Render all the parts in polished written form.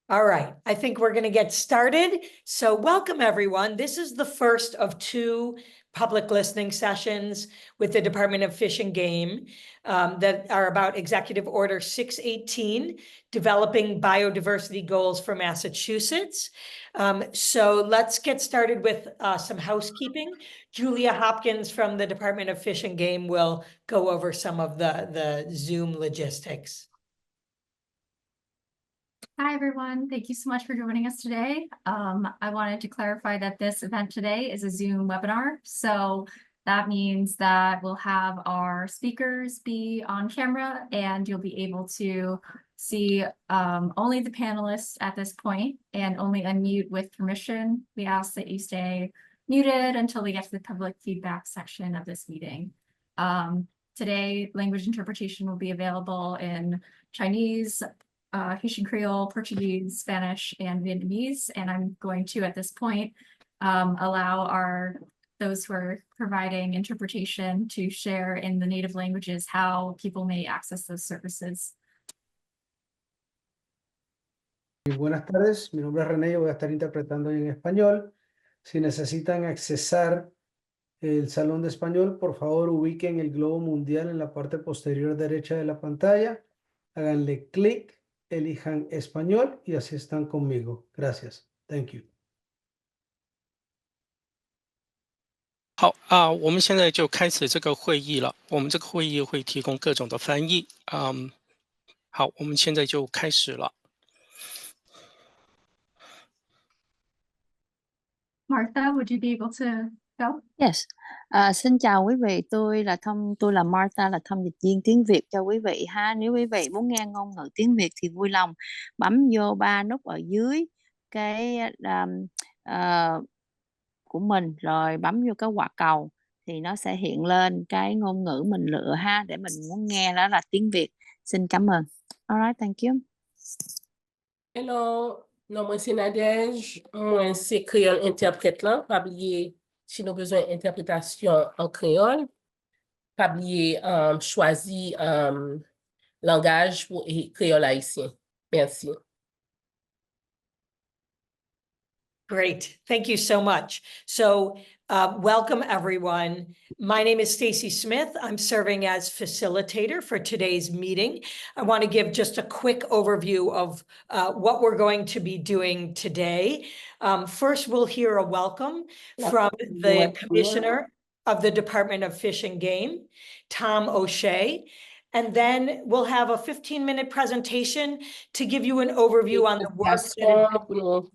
All right, I think we're going to get started. So welcome, everyone. This is the first of two public listening sessions with the Department of Fish and Game that are about Executive Order 618, Developing Biodiversity Goals for Massachusetts. So let's get started with some housekeeping. Julia Hopkins from the Department of Fish and Game will go over some of the Zoom logistics. Hi, everyone. Thank you so much for joining us today. I wanted to clarify that this event today is a Zoom webinar. So that means that we'll have our speakers be on camera and you'll be able to see only the panelists at this point and only unmute with permission. We ask that you stay muted until we get to the public feedback section of this meeting. Today, language interpretation will be available in Chinese, Haitian Creole, Portuguese, Spanish, and Vietnamese. And I'm going to, at this point, allow those who are providing interpretation to share in the native languages how people may access those services. Buenas tardes, mi nombre es René, yo voy a estar interpretando en español. Si necesitan accesar el salón de español, por favor ubiquen el globo mundial en la parte posterior derecha de la pantalla, háganle clic, elijan español y así están conmigo. Gracias. Thank you. 好我们现在就开始这个会议了。我们这个会议会提供各种的翻译。好，我们现在就开始了。Martha, would you be able to go? Yes. Xin chào quý vị, tôi là Martha, là thông dịch viên tiếng Việt cho quý vị ha. Nếu quý vị muốn nghe ngôn ngữ tiếng Việt thì vui lòng bấm vô 3 nút ở dưới cái của mình, rồi bấm vô cái quả cầu thì nó sẽ hiện lên cái ngôn ngữ mình lựa ha, để mình muốn nghe đó là tiếng Việt. Xin cảm ơn. Alright, thank you. Hello, moi c'est Nadège, moi c'est créole interprète là, pas oublier si nous avons besoin d'interprétation en créole, pas oublier choisir langage pour créole haïtien. Merci. Great. Thank you so much. So welcome, everyone. My name is Stacy Smith. I'm serving as facilitator for today's meeting. I want to give just a quick overview of what we're going to be doing today. First, we'll hear a welcome from the Commissioner of the Department of Fish and Game, Tom O'Shea. And then we'll have a 15-minute presentation to give you an overview on the work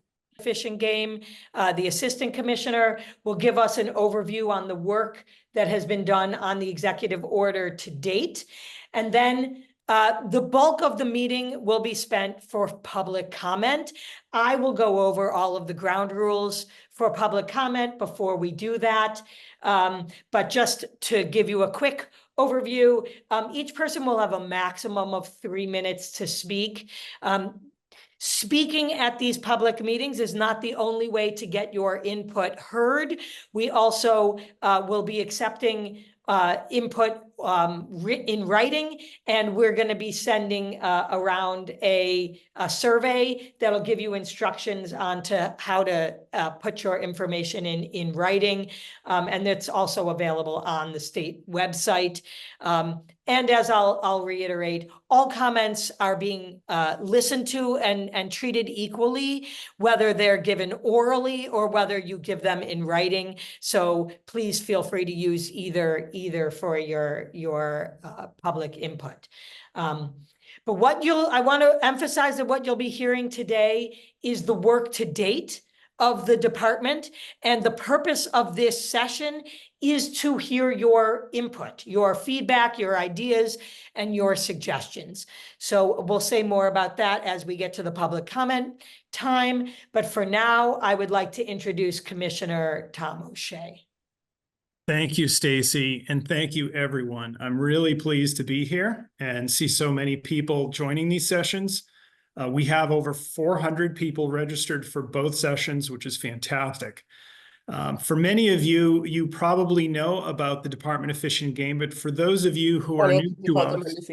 Fish and Game. The Assistant Commissioner will give us an overview on the work that has been done on the executive order to date. And then the bulk of the meeting will be spent for public comment. I will go over all of the ground rules for public comment before we do that. But just to give you a quick overview, each person will have a maximum of 3 minutes to speak. Speaking at these public meetings is not the only way to get your input heard. We also will be accepting input in writing, and we're going to be sending around a survey that'll give you instructions on to how to put your information in writing, and that's also available on the state website. And as I'll reiterate, all comments are being listened to and treated equally, whether they're given orally or whether you give them in writing. So please feel free to use either for your public input. But I want to emphasize that what you'll be hearing today is the work to date of the department, and the purpose of this session is to hear your input, your feedback, your ideas, and your suggestions. So we'll say more about that as we get to the public comment time. But for now, I would like to introduce Commissioner Tom O'Shea. Thank you, Stacy, and thank you, everyone. I'm really pleased to be here and see so many people joining these sessions. We have over 400 people registered for both sessions, which is fantastic. For many of you, you probably know about the Department of Fish and Game, but for those of you who are new to us,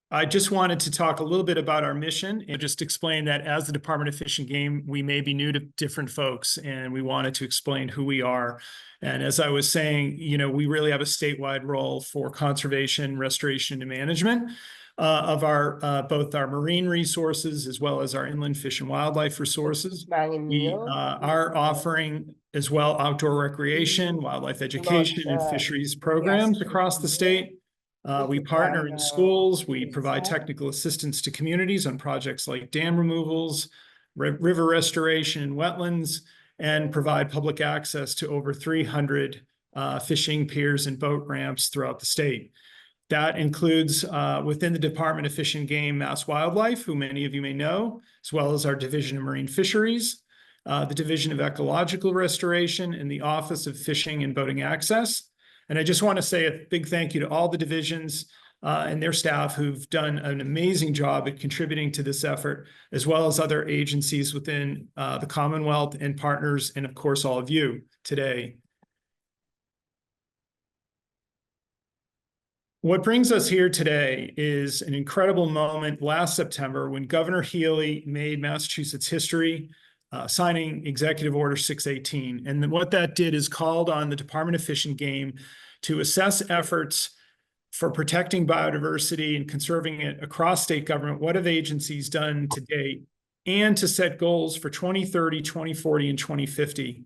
I just wanted to talk a little bit about our mission and just explain that as the Department of Fish and Game, we may be new to different folks, and we wanted to explain who we are. And as I was saying, you know, we really have a statewide role for conservation, restoration, and management of our both our marine resources as well as our inland fish and wildlife resources. We are offering as well outdoor recreation, wildlife education, and fisheries programs across the state. We partner in schools. We provide technical assistance to communities on projects like dam removals, river restoration and wetlands, and provide public access to over 300 fishing piers and boat ramps throughout the state. That includes within the Department of Fish and Game, Mass Wildlife, who many of you may know, as well as our Division of Marine Fisheries, the Division of Ecological Restoration, and the Office of Fishing and Boating Access. And I just want to say a big thank you to all the divisions and their staff who've done an amazing job at contributing to this effort, as well as other agencies within the Commonwealth and partners, and of course, all of you today. What brings us here today is an incredible moment last September when Governor Healey made Massachusetts history, signing Executive Order 618. And then what that did is called on the Department of Fish and Game to assess efforts for protecting biodiversity and conserving it across state government. What have agencies done to date? And to set goals for 2030, 2040, and 2050,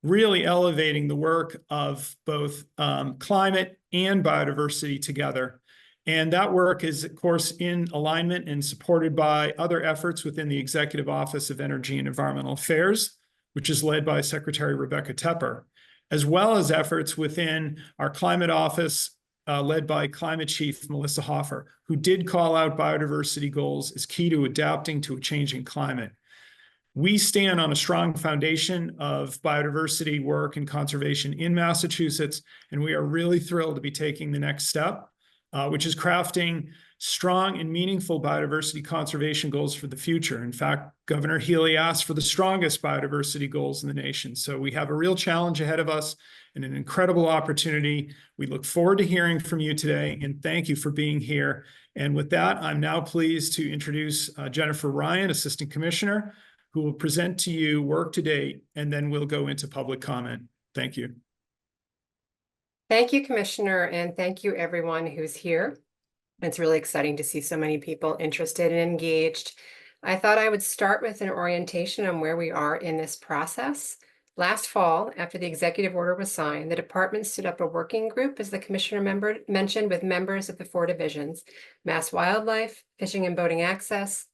really elevating the work of both climate and biodiversity together. And that work is, of course, in alignment and supported by other efforts within the Executive Office of Energy and Environmental Affairs, which is led by Secretary Rebecca Tepper, as well as efforts within our Climate Office, led by Climate Chief Melissa Hoffer, who did call out biodiversity goals as key to adapting to a changing climate. We stand on a strong foundation of biodiversity work and conservation in Massachusetts, and we are really thrilled to be taking the next step, which is crafting strong and meaningful biodiversity conservation goals for the future. In fact, Governor Healey asked for the strongest biodiversity goals in the nation. So we have a real challenge ahead of us and an incredible opportunity. We look forward to hearing from you today, and thank you for being here. And with that, I'm now pleased to introduce Jennifer Ryan, Assistant Commissioner, who will present to you work to date, and then we'll go into public comment. Thank you. Thank you, Commissioner, and thank you everyone who's here. It's really exciting to see so many people interested and engaged. I thought I would start with an orientation on where we are in this process. Last fall, after the executive order was signed, the department stood up a working group, as the Commissioner mentioned, with members of the 4 divisions: Mass Wildlife, Fishing and Boating Access,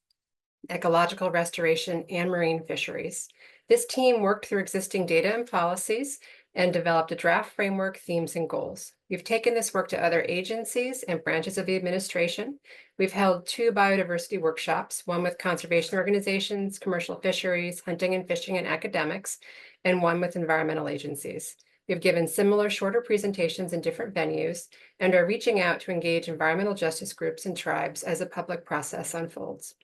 Ecological Restoration, and Marine Fisheries. This team worked through existing data and policies and developed a draft framework, themes, and goals. We've taken this work to other agencies and branches of the administration. We've held 2 biodiversity workshops, one with conservation organizations, commercial fisheries, hunting and fishing, and academics, and one with environmental agencies. We've given similar shorter presentations in different venues and are reaching out to engage environmental justice groups and tribes as the public process unfolds.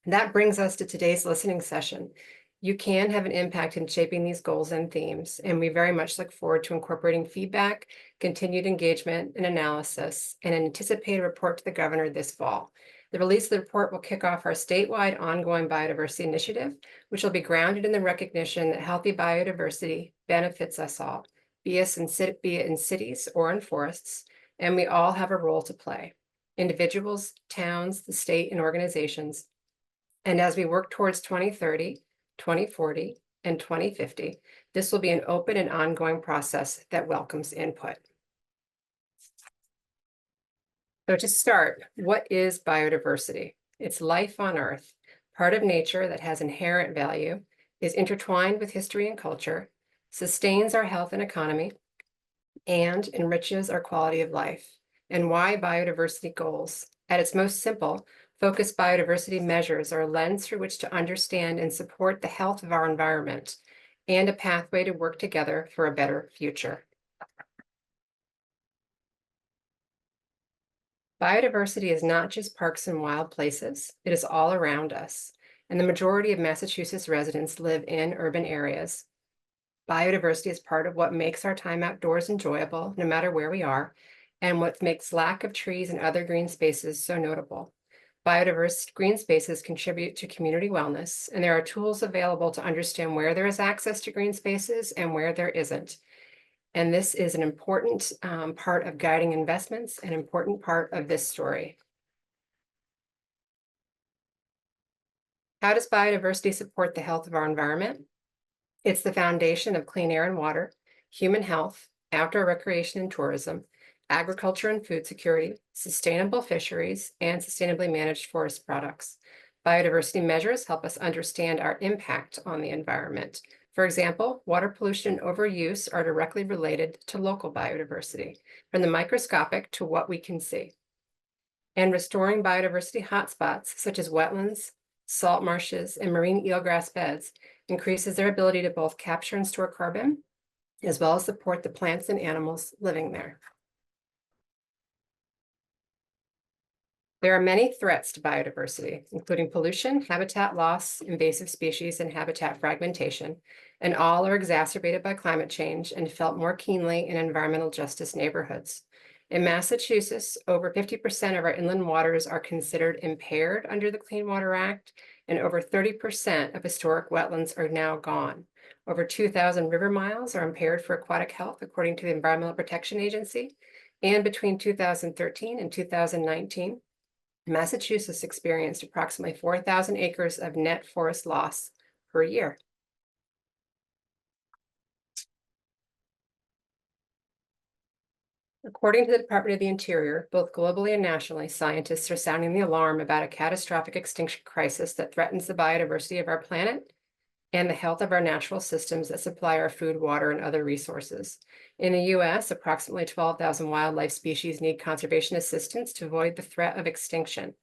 And that brings us to today's listening session. You can have an impact in shaping these goals and themes, and we very much look forward to incorporating feedback, continued engagement and analysis, and an anticipated report to the governor this fall. The release of the report will kick off our statewide ongoing biodiversity initiative, which will be grounded in the recognition that healthy biodiversity benefits us all, be it in cities or in forests, and we all have a role to play: individuals, towns, the state, and organizations. And as we work towards 2030, 2040, and 2050, this will be an open and ongoing process that welcomes input. So to start, what is biodiversity? It's life on Earth, part of nature that has inherent value, is intertwined with history and culture, sustains our health and economy, and enriches our quality of life. And why biodiversity goals? At its most simple, focused biodiversity measures are a lens through which to understand and support the health of our environment and a pathway to work together for a better future. Biodiversity is not just parks and wild places, it is all around us, and the majority of Massachusetts residents live in urban areas. Biodiversity is part of what makes our time outdoors enjoyable, no matter where we are, and what makes lack of trees and other green spaces so notable. Biodiverse green spaces contribute to community wellness, and there are tools available to understand where there is access to green spaces and where there isn't. And this is an important part of guiding investments, an important part of this story. How does biodiversity support the health of our environment? It's the foundation of clean air and water, human health, outdoor recreation and tourism, agriculture and food security, sustainable fisheries, and sustainably managed forest products. Biodiversity measures help us understand our impact on the environment. For example, water pollution and overuse are directly related to local biodiversity, from the microscopic to what we can see. And restoring biodiversity hotspots, such as wetlands, salt marshes, and marine eelgrass beds, increases their ability to both capture and store carbon, as well as support the plants and animals living there. There are many threats to biodiversity, including pollution, habitat loss, invasive species, and habitat fragmentation, and all are exacerbated by climate change and felt more keenly in environmental justice neighborhoods. In Massachusetts, over 50% of our inland waters are considered impaired under the Clean Water Act, and over 30% of historic wetlands are now gone. Over 2,000 river miles are impaired for aquatic health, according to the Environmental Protection Agency. And between 2013 and 2019, Massachusetts experienced approximately 4,000 acres of net forest loss per year. According to the Department of the Interior, both globally and nationally, scientists are sounding the alarm about a catastrophic extinction crisis that threatens the biodiversity of our planet and the health of our natural systems that supply our food, water, and other resources. In the US, approximately 12,000 wildlife species need conservation assistance to avoid the threat of extinction.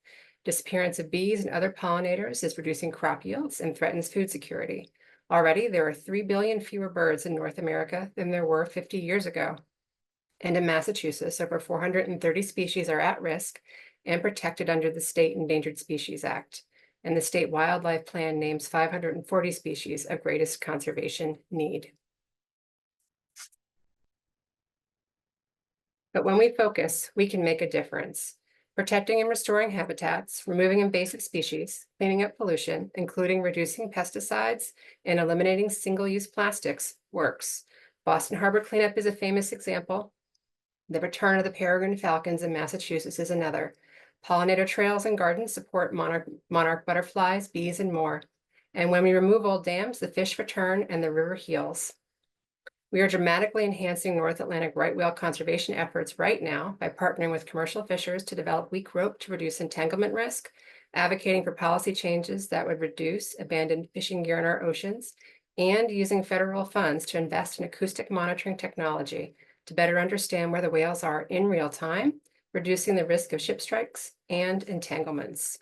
Disappearance of bees and other pollinators is reducing crop yields and threatens food security. Already, there are 3 billion fewer birds in North America than there were 50 years ago. And in Massachusetts, over 430 species are at risk and protected under the State Endangered Species Act. And the State Wildlife Plan names 540 species of greatest conservation need. But when we focus, we can make a difference. Protecting and restoring habitats, removing invasive species, cleaning up pollution, including reducing pesticides and eliminating single-use plastics, works. Boston Harbor cleanup is a famous example. The return of the peregrine falcons in Massachusetts is another. Pollinator trails and gardens support monarch butterflies, bees, and more. And when we remove old dams, the fish return and the river heals. We are dramatically enhancing North Atlantic right whale conservation efforts right now by partnering with commercial fishers to develop weak rope to reduce entanglement risk, advocating for policy changes that would reduce abandoned fishing gear in our oceans, and using federal funds to invest in acoustic monitoring technology to better understand where the whales are in real time, reducing the risk of ship strikes and entanglements.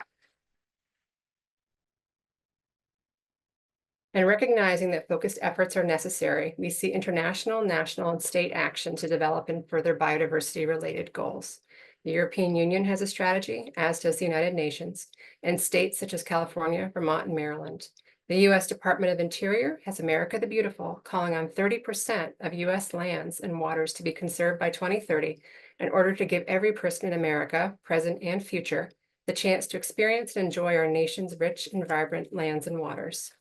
And recognizing that focused efforts are necessary, we see international, national, and state action to develop and further biodiversity-related goals. The European Union has a strategy, as does the United Nations, and states such as California, Vermont, and Maryland. The U.S. Department of Interior has America the Beautiful, calling on 30% of U.S. lands and waters to be conserved by 2030 in order to give every person in America, present and future, the chance to experience and enjoy our nation's rich and vibrant lands and waters.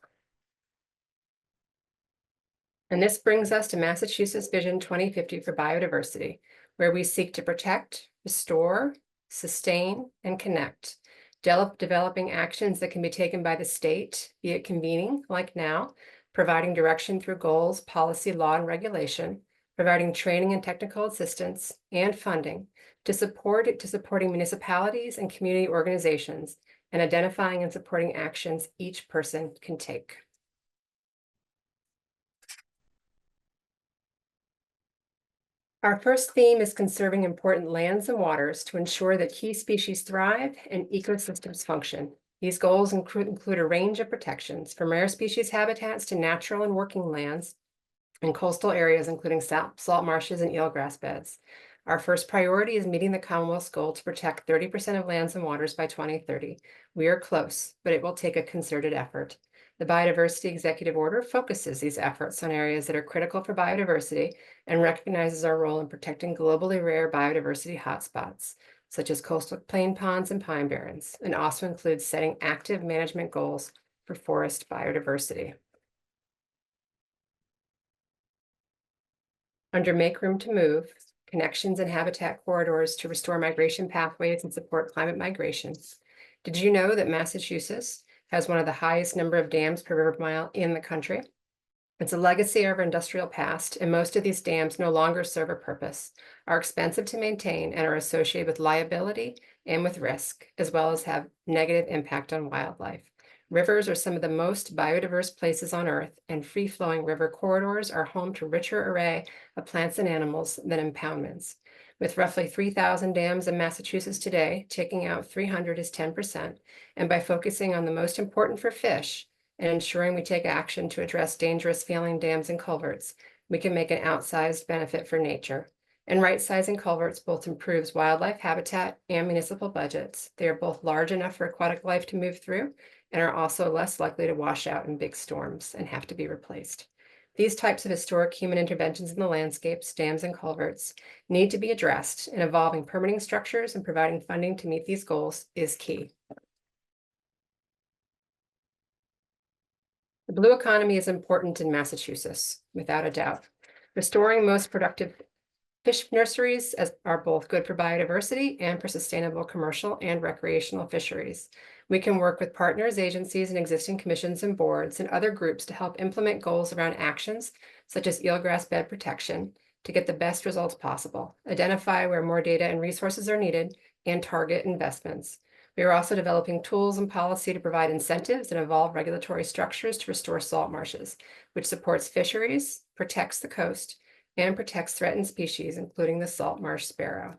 And this brings us to Massachusetts Vision 2050 for biodiversity, where we seek to protect, restore, sustain, and connect, developing actions that can be taken by the state, be it convening, like now, providing direction through goals, policy, law, and regulation, providing training and technical assistance, and funding supporting municipalities and community organizations, and identifying and supporting actions each person can take. Our first theme is conserving important lands and waters to ensure that key species thrive and ecosystems function. These goals include a range of protections, from rare species habitats to natural and working lands and coastal areas, including salt marshes and eelgrass beds. Our first priority is meeting the Commonwealth's goal to protect 30% of lands and waters by 2030. We are close, but it will take a concerted effort. The Biodiversity Executive Order focuses these efforts on areas that are critical for biodiversity and recognizes our role in protecting globally rare biodiversity hotspots, such as coastal plain ponds and pine barrens, and also includes setting active management goals for forest biodiversity. Under Make Room to Move, connections and habitat corridors to restore migration pathways and support climate migration. Did you know that Massachusetts has one of the highest number of dams per river mile in the country? It's a legacy of our industrial past, and most of these dams no longer serve a purpose, are expensive to maintain, and are associated with liability and with risk, as well as have negative impact on wildlife. Rivers are some of the most biodiverse places on Earth, and free-flowing river corridors are home to a richer array of plants and animals than impoundments. With roughly 3,000 dams in Massachusetts today, taking out 300 is 10%, and by focusing on the most important for fish and ensuring we take action to address dangerous failing dams and culverts, we can make an outsized benefit for nature. And right-sizing culverts both improves wildlife habitat and municipal budgets. They are both large enough for aquatic life to move through and are also less likely to wash out in big storms and have to be replaced. These types of historic human interventions in the landscapes, dams, and culverts need to be addressed, and evolving permitting structures and providing funding to meet these goals is key. The blue economy is important in Massachusetts, without a doubt. Restoring most productive fish nurseries are both good for biodiversity and for sustainable commercial and recreational fisheries. We can work with partners, agencies, and existing commissions and boards and other groups to help implement goals around actions such as eelgrass bed protection to get the best results possible, identify where more data and resources are needed, and target investments. We are also developing tools and policy to provide incentives and evolve regulatory structures to restore salt marshes, which supports fisheries, protects the coast, and protects threatened species, including the salt marsh sparrow.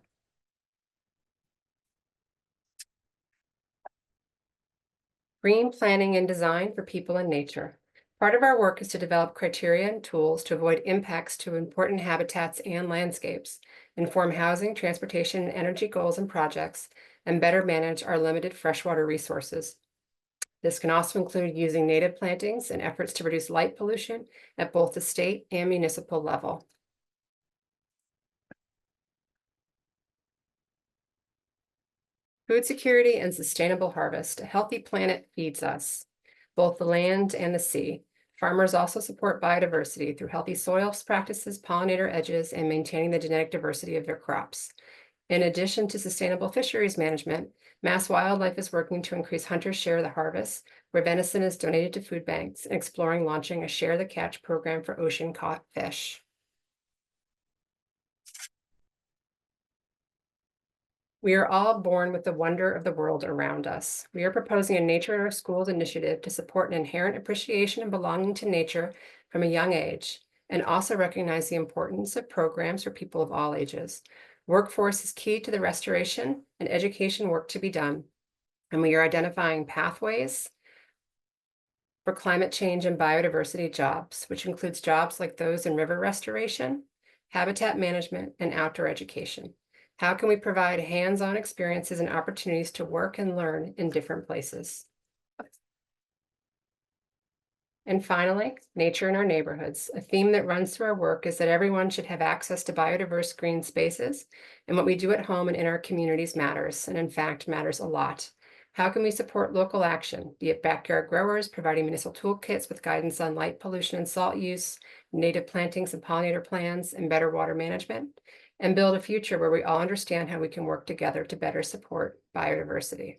Green planning and design for people and nature. Part of our work is to develop criteria and tools to avoid impacts to important habitats and landscapes, inform housing, transportation, and energy goals and projects, and better manage our limited freshwater resources. This can also include using native plantings and efforts to reduce light pollution at both the state and municipal level. Food security and sustainable harvest. A healthy planet feeds us, both the land and the sea. Farmers also support biodiversity through healthy soil practices, pollinator edges, and maintaining the genetic diversity of their crops. In addition to sustainable fisheries management, Mass Wildlife is working to increase hunters' share of the harvest, where venison is donated to food banks, and exploring launching a Share the Catch program for ocean-caught fish. We are all born with the wonder of the world around us. We are proposing a Nature in Our Schools initiative to support an inherent appreciation and belonging to nature from a young age, and also recognize the importance of programs for people of all ages. Workforce is key to the restoration and education work to be done, and we are identifying pathways for climate change and biodiversity jobs, which includes jobs like those in river restoration, habitat management, and outdoor education. How can we provide hands-on experiences and opportunities to work and learn in different places? And finally, nature in our neighborhoods. A theme that runs through our work is that everyone should have access to biodiverse green spaces, and what we do at home and in our communities matters, and in fact matters a lot. How can we support local action, be it backyard growers, providing municipal toolkits with guidance on light pollution and salt use, native plantings and pollinator plans, and better water management, and build a future where we all understand how we can work together to better support biodiversity.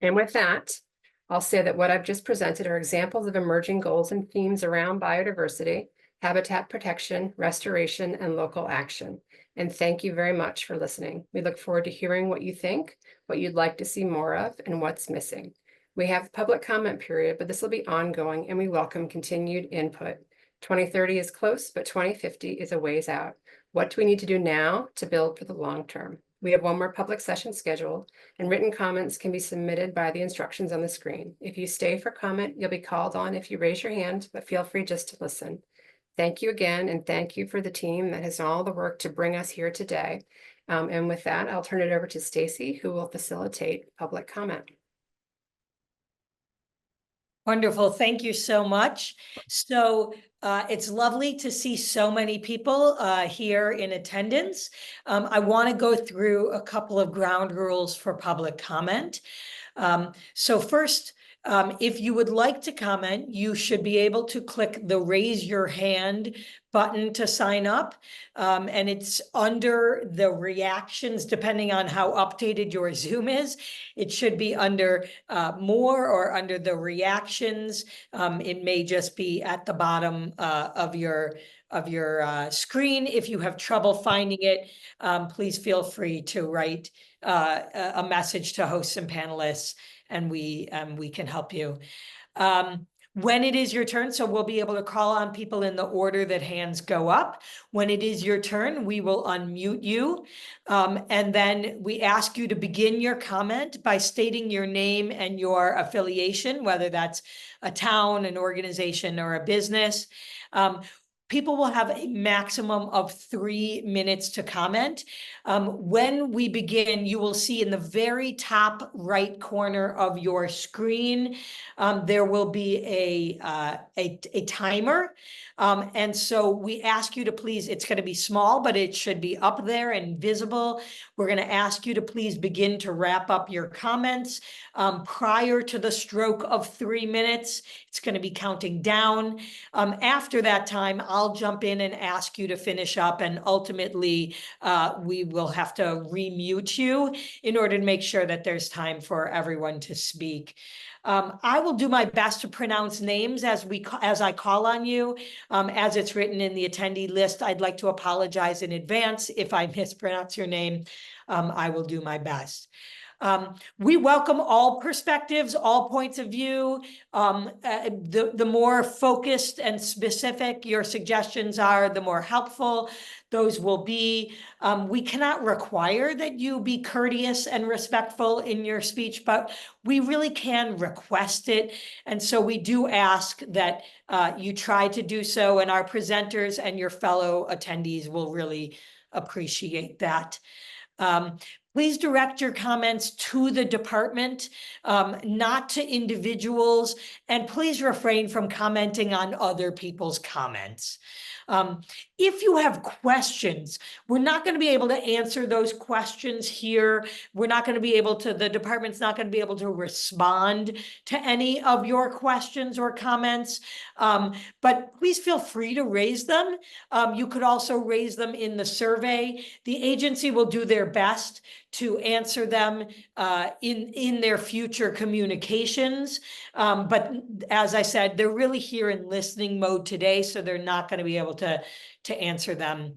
And with that, I'll say that what I've just presented are examples of emerging goals and themes around biodiversity, habitat protection, restoration, and local action. And thank you very much for listening. We look forward to hearing what you think, what you'd like to see more of, and what's missing. We have a public comment period, but this will be ongoing, and we welcome continued input. 2030 is close, but 2050 is a ways out. What do we need to do now to build for the long term? We have one more public session scheduled, and written comments can be submitted by the instructions on the screen. If you stay for comment, you'll be called on if you raise your hand, but feel free just to listen. Thank you again, and thank you for the team that has done all the work to bring us here today. And with that, I'll turn it over to Stacy, who will facilitate public comment. Wonderful. Thank you so much. So it's lovely to see so many people here in attendance. I want to go through a couple of ground rules for public comment. So first, if you would like to comment, you should be able to click the raise your hand button to sign up. And it's under the reactions, depending on how updated your Zoom is. It should be under more or under the reactions. It may just be at the bottom of your screen. If you have trouble finding it, please feel free to write a message to hosts and panelists, and we can help you. When it is your turn, so we'll be able to call on people in the order that hands go up. When it is your turn, we will unmute you. And then we ask you to begin your comment by stating your name and your affiliation, whether that's a town, an organization, or a business. People will have a maximum of 3 minutes to comment. When we begin, you will see in the very top right corner of your screen, there will be a timer. And so we ask you to please, it's going to be small, but it should be up there and visible. We're going to ask you to please begin to wrap up your comments prior to the stroke of 3 minutes. It's going to be counting down. After that time, I'll jump in and ask you to finish up, and ultimately we will have to remute you in order to make sure that there's time for everyone to speak. I will do my best to pronounce names as I call on you, as it's written in the attendee list. I'd like to apologize in advance if I mispronounce your name. I will do my best. We welcome all perspectives, all points of view. The more focused and specific your suggestions are, the more helpful those will be. We cannot require that you be courteous and respectful in your speech, but we really can request it. And so we do ask that you try to do so, and our presenters and your fellow attendees will really appreciate that. Please direct your comments to the department, not to individuals, and please refrain from commenting on other people's comments. If you have questions, we're not going to be able to answer those questions here. We're not going to be able to, the department's not going to be able to respond to any of your questions or comments, but please feel free to raise them. You could also raise them in the survey. The agency will do their best to answer them in their future communications. But as I said, they're really here in listening mode today, so they're not going to be able to answer them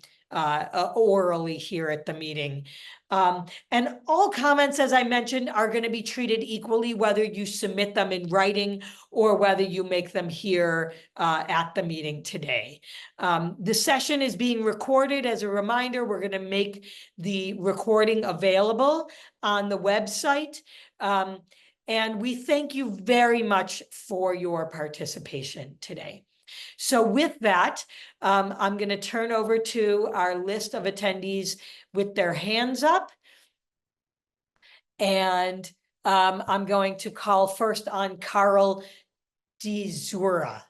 orally here at the meeting. And all comments, as I mentioned, are going to be treated equally, whether you submit them in writing or whether you make them here at the meeting today. The session is being recorded. As a reminder, we're going to make the recording available on the website. And we thank you very much for your participation today. So with that, I'm going to turn over to our list of attendees with their hands up. And I'm going to call first on Carl DeZura.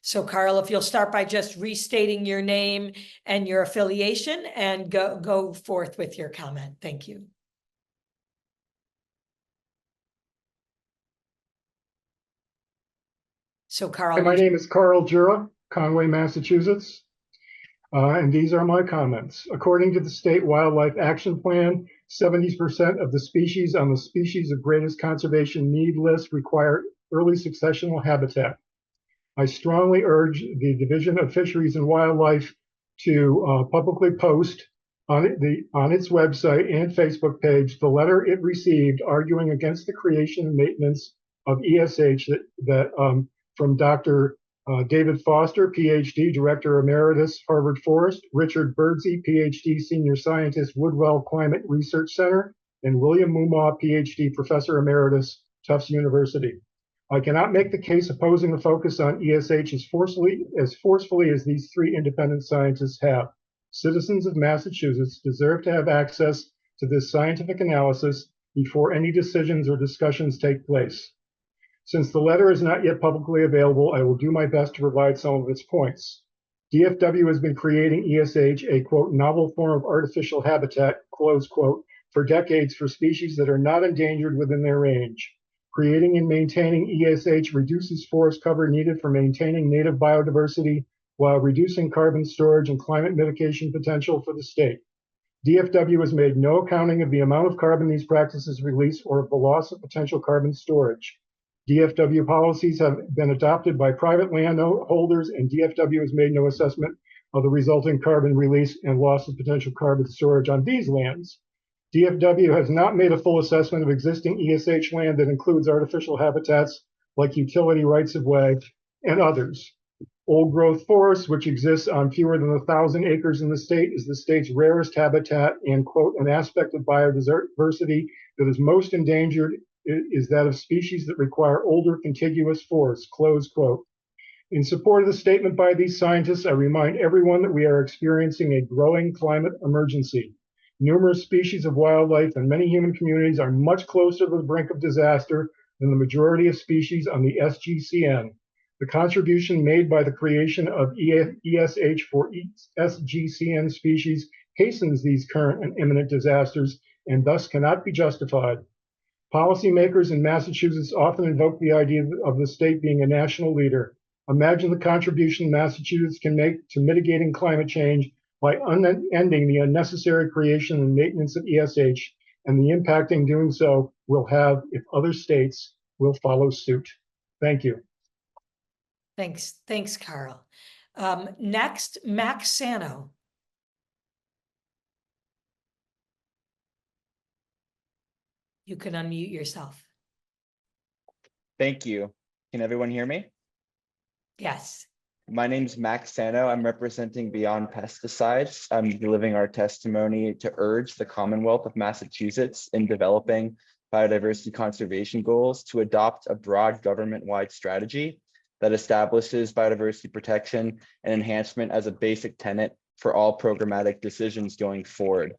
So Carl, if you'll start by just restating your name and your affiliation and go forth with your comment. Thank you. So Carl. Hi, my name is Carl Jura, Conway, Massachusetts, and these are my comments. According to the State Wildlife Action Plan, 70% of the species on the species of greatest conservation need list require early successional habitat. I strongly urge the Division of Fisheries and Wildlife to publicly post on its website and Facebook page the letter it received arguing against the creation and maintenance of ESH from Dr. David Foster, PhD, Director Emeritus, Harvard Forest, Richard Birdsey, PhD, Senior Scientist, Woodwell Climate Research Center, and William Mumaw, PhD, Professor Emeritus, Tufts University. I cannot make the case opposing the focus on ESH as forcefully as these three independent scientists have. Citizens of Massachusetts deserve to have access to this scientific analysis before any decisions or discussions take place. Since the letter is not yet publicly available, I will do my best to provide some of its points. DFW has been creating ESH, a quote, novel form of artificial habitat, close quote, for decades for species that are not endangered within their range. Creating and maintaining ESH reduces forest cover needed for maintaining native biodiversity while reducing carbon storage and climate mitigation potential for the state. DFW has made no accounting of the amount of carbon these practices release or of the loss of potential carbon storage. DFW policies have been adopted by private landholders, and DFW has made no assessment of the resulting carbon release and loss of potential carbon storage on these lands. DFW has not made a full assessment of existing ESH land that includes artificial habitats like utility rights-of-way and others. Old growth forest, which exists on fewer than 1,000 acres in the state, is the state's rarest habitat, and quote, an aspect of biodiversity that is most endangered is that of species that require older contiguous forests, close quote. In support of the statement by these scientists, I remind everyone that we are experiencing a growing climate emergency. Numerous species of wildlife and many human communities are much closer to the brink of disaster than the majority of species on the SGCN. The contribution made by the creation of ESH for SGCN species hastens these current and imminent disasters and thus cannot be justified. Policymakers in Massachusetts often invoke the idea of the state being a national leader. Imagine the contribution Massachusetts can make to mitigating climate change by ending the unnecessary creation and maintenance of ESH and the impact in doing so will have if other states will follow suit. Thank you. Thanks, Carl. Next, Max Sano. You can unmute yourself. Thank you. Can everyone hear me? Yes. My name is Max Sano. I'm representing Beyond Pesticides. I'm delivering our testimony to urge the Commonwealth of Massachusetts in developing biodiversity conservation goals to adopt a broad government-wide strategy that establishes biodiversity protection and enhancement as a basic tenet for all programmatic decisions going forward.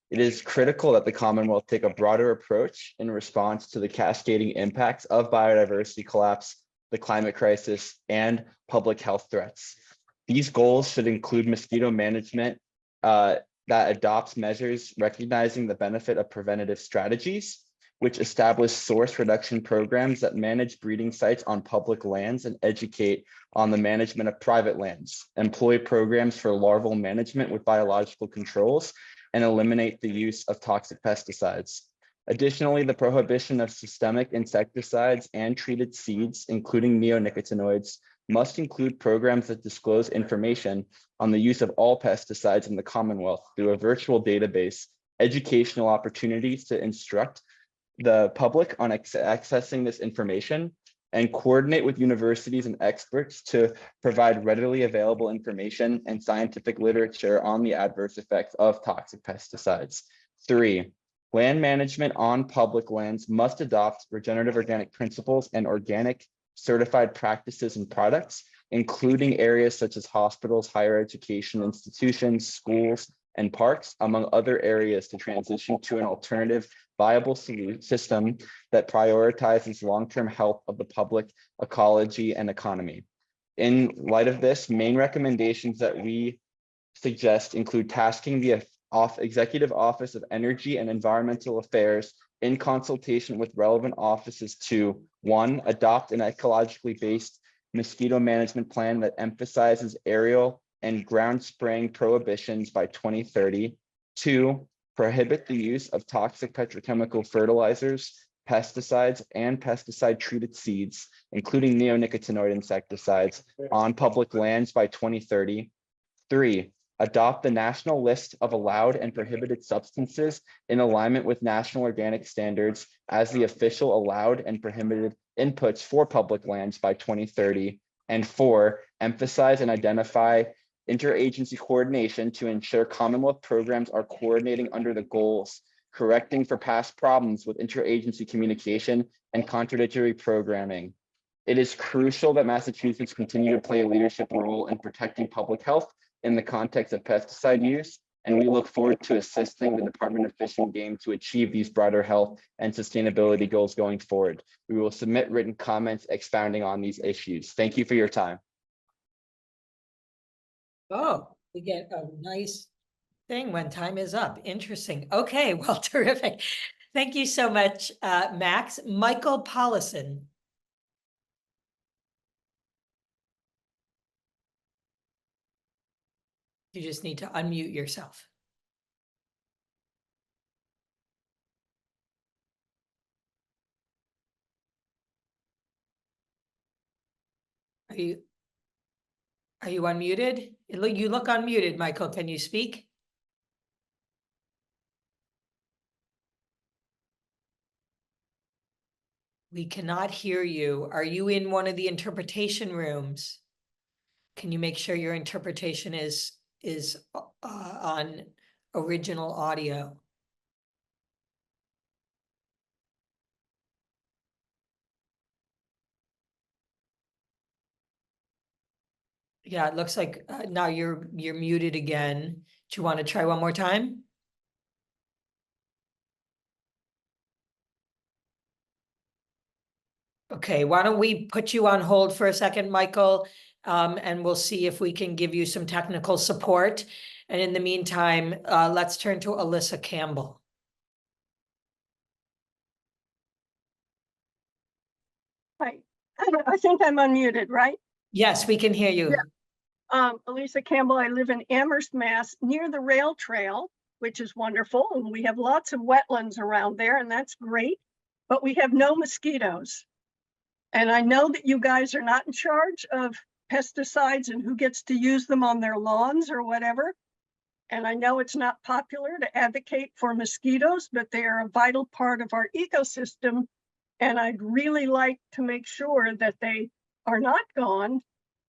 It is critical that the Commonwealth take a broader approach in response to the cascading impacts of biodiversity collapse, the climate crisis, and public health threats. These goals should include mosquito management that adopts measures recognizing the benefit of preventative strategies, which establish source reduction programs that manage breeding sites on public lands and educate on the management of private lands, employ programs for larval management with biological controls, and eliminate the use of toxic pesticides. Additionally, the prohibition of systemic insecticides and treated seeds, including neonicotinoids, must include programs that disclose information on the use of all pesticides in the Commonwealth through a virtual database, educational opportunities to instruct the public on accessing this information, and coordinate with universities and experts to provide readily available information and scientific literature on the adverse effects of toxic pesticides. 3, land management on public lands must adopt regenerative organic principles and organic certified practices and products, including areas such as hospitals, higher education institutions, schools, and parks, among other areas, to transition to an alternative viable system that prioritizes long-term health of the public, ecology, and economy. In light of this, main recommendations that we suggest include tasking the Executive Office of Energy and Environmental Affairs in consultation with relevant offices to 1, adopt an ecologically based mosquito management plan that emphasizes aerial and ground spraying prohibitions by 2030. 2, prohibit the use of toxic petrochemical fertilizers, pesticides, and pesticide treated seeds, including neonicotinoid insecticides, on public lands by 2030. 3, adopt the national list of allowed and prohibited substances in alignment with national organic standards as the official allowed and prohibited inputs for public lands by 2030. And 4, emphasize and identify interagency coordination to ensure Commonwealth programs are coordinating under the goals, correcting for past problems with interagency communication and contradictory programming. It is crucial that Massachusetts continue to play a leadership role in protecting public health in the context of pesticide use and we look forward to assisting the Department of Fish and Game to achieve these broader health and sustainability goals going forward. We will submit written comments expounding on these issues. Thank you for your time. Oh, we get a nice thing when time is up. Interesting. Okay, well, terrific. Thank you so much, Max. Michael Paulison. You just need to unmute yourself. Are you unmuted? You look unmuted, Michael. Can you speak? We cannot hear you. Are you in one of the interpretation rooms? Can you make sure your interpretation is on original audio? Yeah, it looks like now you're muted again. Do you want to try one more time? Okay, why don't we put you on hold for a second, Michael, and we'll see if we can give you some technical support. And in the meantime, let's turn to Alyssa Campbell. Right. I think I'm unmuted, right? Yes, we can hear you. Yeah. Elisa Campbell, I live in Amherst, Mass, near the rail trail, which is wonderful. And we have lots of wetlands around there, and that's great. But we have no mosquitoes. And I know that you guys are not in charge of pesticides and who gets to use them on their lawns or whatever. And I know it's not popular to advocate for mosquitoes, but they are a vital part of our ecosystem. And I'd really like to make sure that they are not gone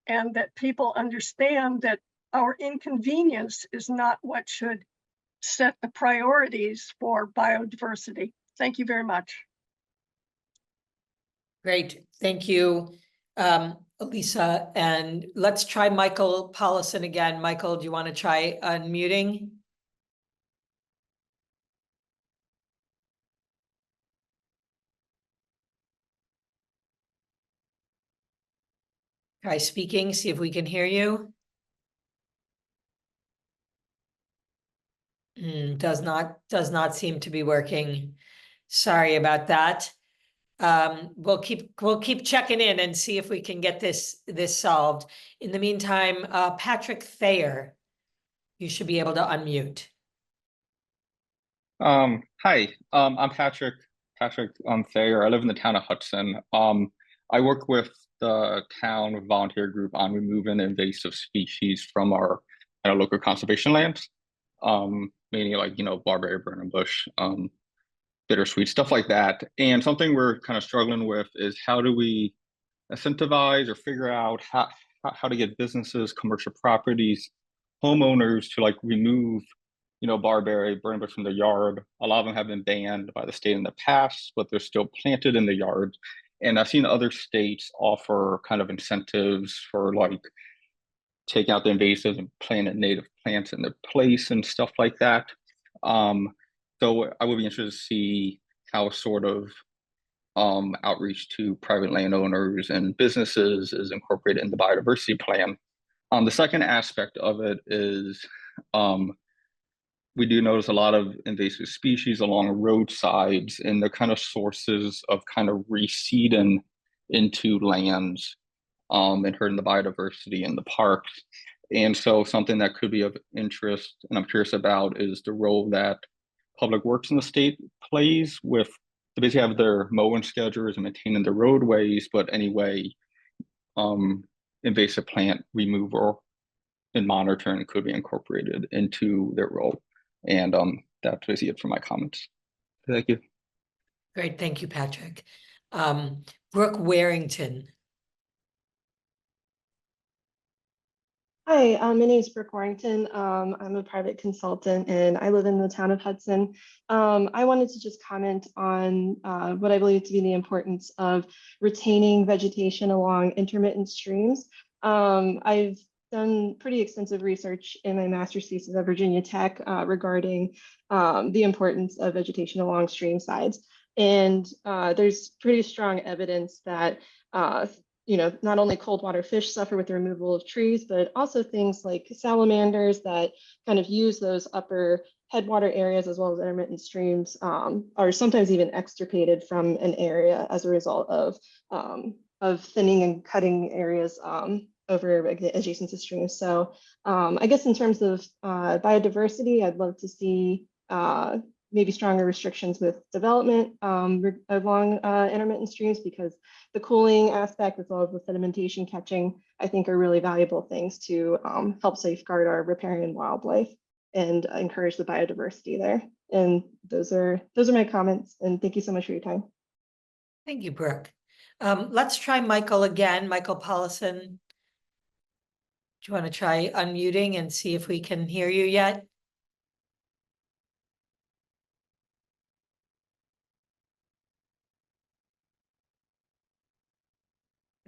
and that people understand that our inconvenience is not what should set the priorities for biodiversity. Thank you very much. Great, thank you, Elisa. And let's try Michael Paulison again. Michael, do you want to try unmuting? Try speaking, see if we can hear you. Does not seem to be working. Sorry about that. We'll keep checking in and see if we can get this solved. In the meantime, Patrick Thayer, you should be able to unmute. Hi, I'm Patrick Thayer. I live in the town of Hudson. I work with the town volunteer group on removing invasive species from our local conservation lands, meaning like, barberry, burning bush, bittersweet, stuff like that. And something we're kind of struggling with is how do we incentivize or figure out how to get businesses, commercial properties, homeowners to like remove barberry, burning bush from the yard. A lot of them have been banned by the state in the past, but they're still planted in the yard. And I've seen other states offer kind of incentives for like taking out the invasives and planting native plants in their place and stuff like that. So I would be interested to see how sort of outreach to private landowners and businesses is incorporated in the biodiversity plan. The second aspect of it is we do notice a lot of invasive species along roadsides, and they're kind of sources of kind of reseeding into lands and hurting the biodiversity in the parks. And so something that could be of interest, and I'm curious about, is the role that Public Works in the state plays with, they basically have their mowing schedules and maintaining the roadways, but anyway, invasive plant removal and monitoring could be incorporated into their role. And that's basically it for my comments. Thank you. Great, thank you, Patrick. Brooke Warrington. Hi, my name is Brooke Warrington. I'm a private consultant and I live in the town of Hudson. I wanted to just comment on what I believe to be the importance of retaining vegetation along intermittent streams. I've done pretty extensive research in my master's thesis at Virginia Tech regarding the importance of vegetation along stream sides. And there's pretty strong evidence that not only cold water fish suffer with the removal of trees, but also things like salamanders that kind of use those upper headwater areas as well as intermittent streams are sometimes even extirpated from an area as a result of thinning and cutting areas over adjacent to streams. So I guess in terms of biodiversity, I'd love to see maybe stronger restrictions with development along intermittent streams, because the cooling aspect as well as the sedimentation catching, I think, are really valuable things to help safeguard our riparian wildlife and encourage the biodiversity there. And those are my comments. And thank you so much for your time. Thank you, Brooke. Let's try Michael again. Michael Paulison. Do you want to try unmuting and see if we can hear you yet?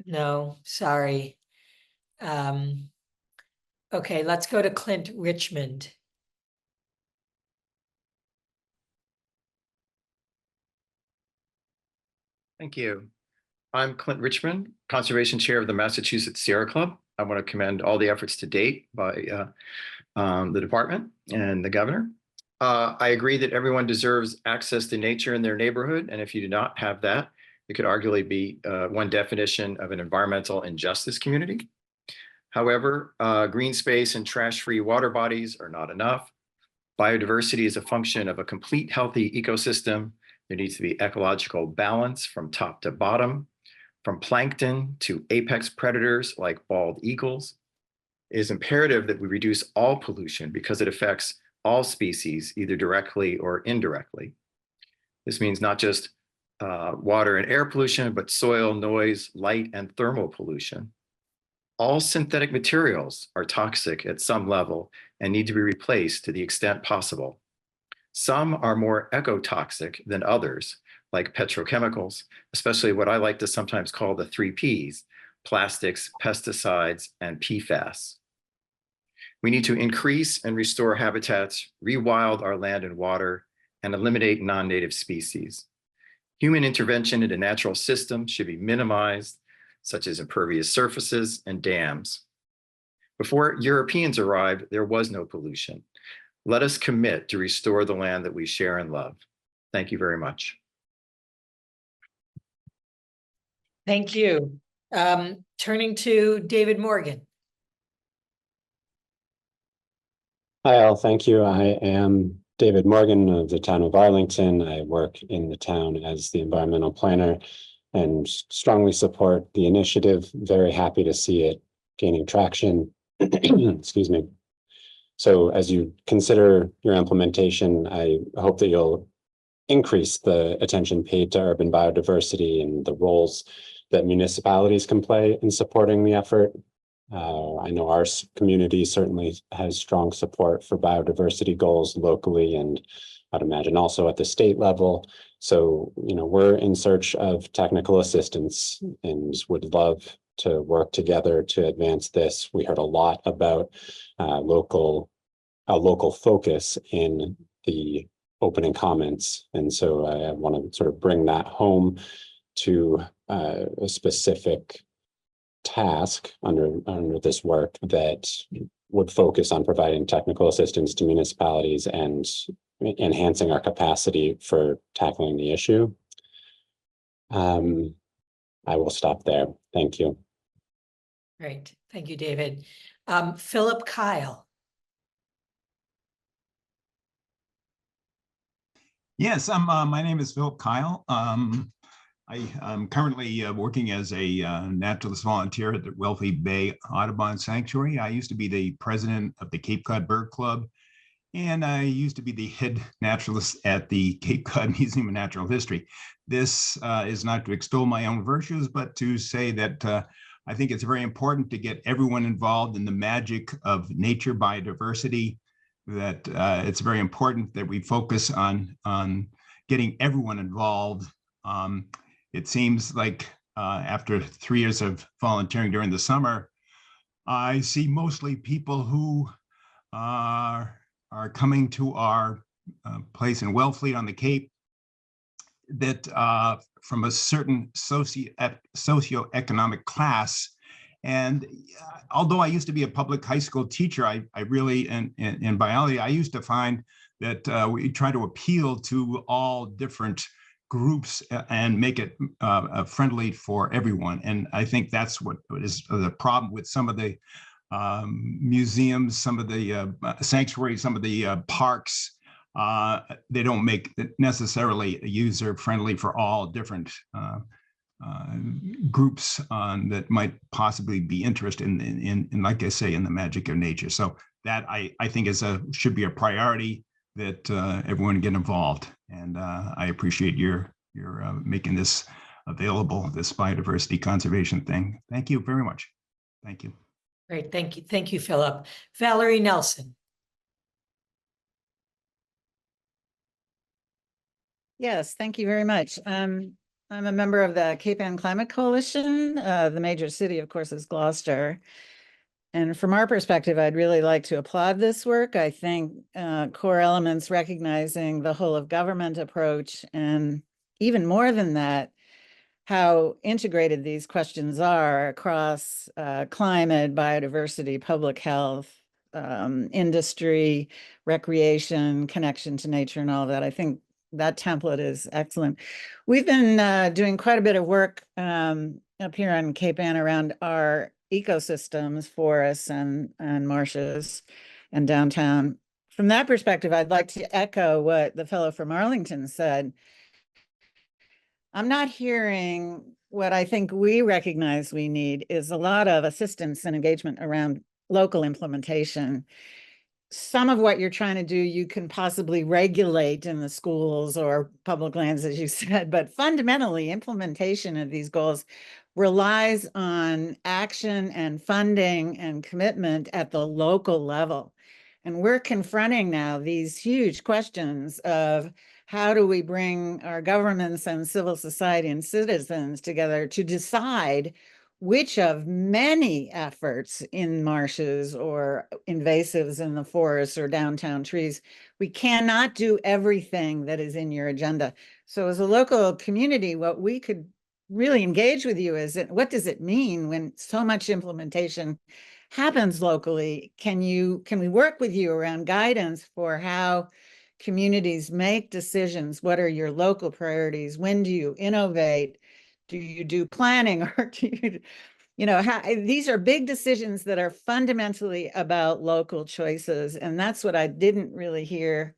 No, sorry. Okay, let's go to Clint Richmond. Thank you. I'm Clint Richmond, Conservation Chair of the Massachusetts Sierra Club. I want to commend all the efforts to date by the department and the governor. I agree that everyone deserves access to nature in their neighborhood, and if you do not have that, it could arguably be one definition of an environmental injustice community. However, green space and trash-free water bodies are not enough. Biodiversity is a function of a complete healthy ecosystem. There needs to be ecological balance from top to bottom, from plankton to apex predators like bald eagles. It is imperative that we reduce all pollution because it affects all species, either directly or indirectly. This means not just water and air pollution, but soil, noise, light, and thermal pollution. All synthetic materials are toxic at some level and need to be replaced to the extent possible. Some are more ecotoxic than others, like petrochemicals, especially what I like to sometimes call the 3 Ps, plastics, pesticides, and PFAS. We need to increase and restore habitats, rewild our land and water, and eliminate non-native species. Human intervention into natural systems should be minimized, such as impervious surfaces and dams. Before Europeans arrived, there was no pollution. Let us commit to restore the land that we share and love. Thank you very much. Thank you. Turning to David Morgan. Hi, all. Thank you. I am David Morgan of the town of Arlington. I work in the town as the environmental planner and strongly support the initiative. Very happy to see it gaining traction. Excuse me. So as you consider your implementation, I hope that you'll increase the attention paid to urban biodiversity and the roles that municipalities can play in supporting the effort. I know our community certainly has strong support for biodiversity goals locally, and I'd imagine also at the state level. So, we're in search of technical assistance and would love to work together to advance this. We heard a lot about local focus in the opening comments. And so I want to sort of bring that home to a specific task under this work that would focus on providing technical assistance to municipalities and enhancing our capacity for tackling the issue. I will stop there. Thank you. Great. Thank you, David. Philip Kyle. Yes, my name is Philip Kyle. I am currently working as a naturalist volunteer at the Wealthy Bay Audubon Sanctuary. I used to be the president of the Cape Cod Bird Club, and I used to be the head naturalist at the Cape Cod Museum of Natural History. This is not to extol my own virtues, but to say that I think it's very important to get everyone involved in the magic of nature biodiversity, that it's very important that we focus on getting everyone involved. It seems like after 3 years of volunteering during the summer, I see mostly people who are coming to our place in Wellfleet on the Cape that from a certain socioeconomic class. And although I used to be a public high school teacher, I really, in biology, I used to find that we try to appeal to all different groups and make it friendly for everyone. And I think that's what is the problem with some of the museums, some of the sanctuaries, some of the parks. They don't make it necessarily user friendly for all different groups that might possibly be interested in, like I say, in the magic of nature. So that I think should be a priority that everyone get involved. And I appreciate your making this available, this biodiversity conservation thing. Thank you very much. Thank you. Great, thank you, Philip. Valerie Nelson. Yes, thank you very much. I'm a member of the Cape Ann Climate Coalition. The major city, of course, is Gloucester. And from our perspective, I'd really like to applaud this work. I think core elements recognizing the whole of government approach, and even more than that, how integrated these questions are across climate, biodiversity, public health, industry, recreation, connection to nature, and all that. I think that template is excellent. We've been doing quite a bit of work up here on Cape Ann around our ecosystems, forests and marshes and downtown. From that perspective, I'd like to echo what the fellow from Arlington said. I'm not hearing what I think we recognize we need is a lot of assistance and engagement around local implementation. Some of what you're trying to do, you can possibly regulate in the schools or public lands, as you said, but fundamentally implementation of these goals relies on action and funding and commitment at the local level. And we're confronting now these huge questions of how do we bring our governments and civil society and citizens together to decide which of many efforts in marshes or invasives in the forests or downtown trees. We cannot do everything that is in your agenda. So as a local community, what we could really engage with you is, what does it mean when so much implementation happens locally? Can we work with you around guidance for how communities make decisions? What are your local priorities? When do you innovate? Do you do planning, or do you, these are big decisions that are fundamentally about local choices. And that's what I didn't really hear,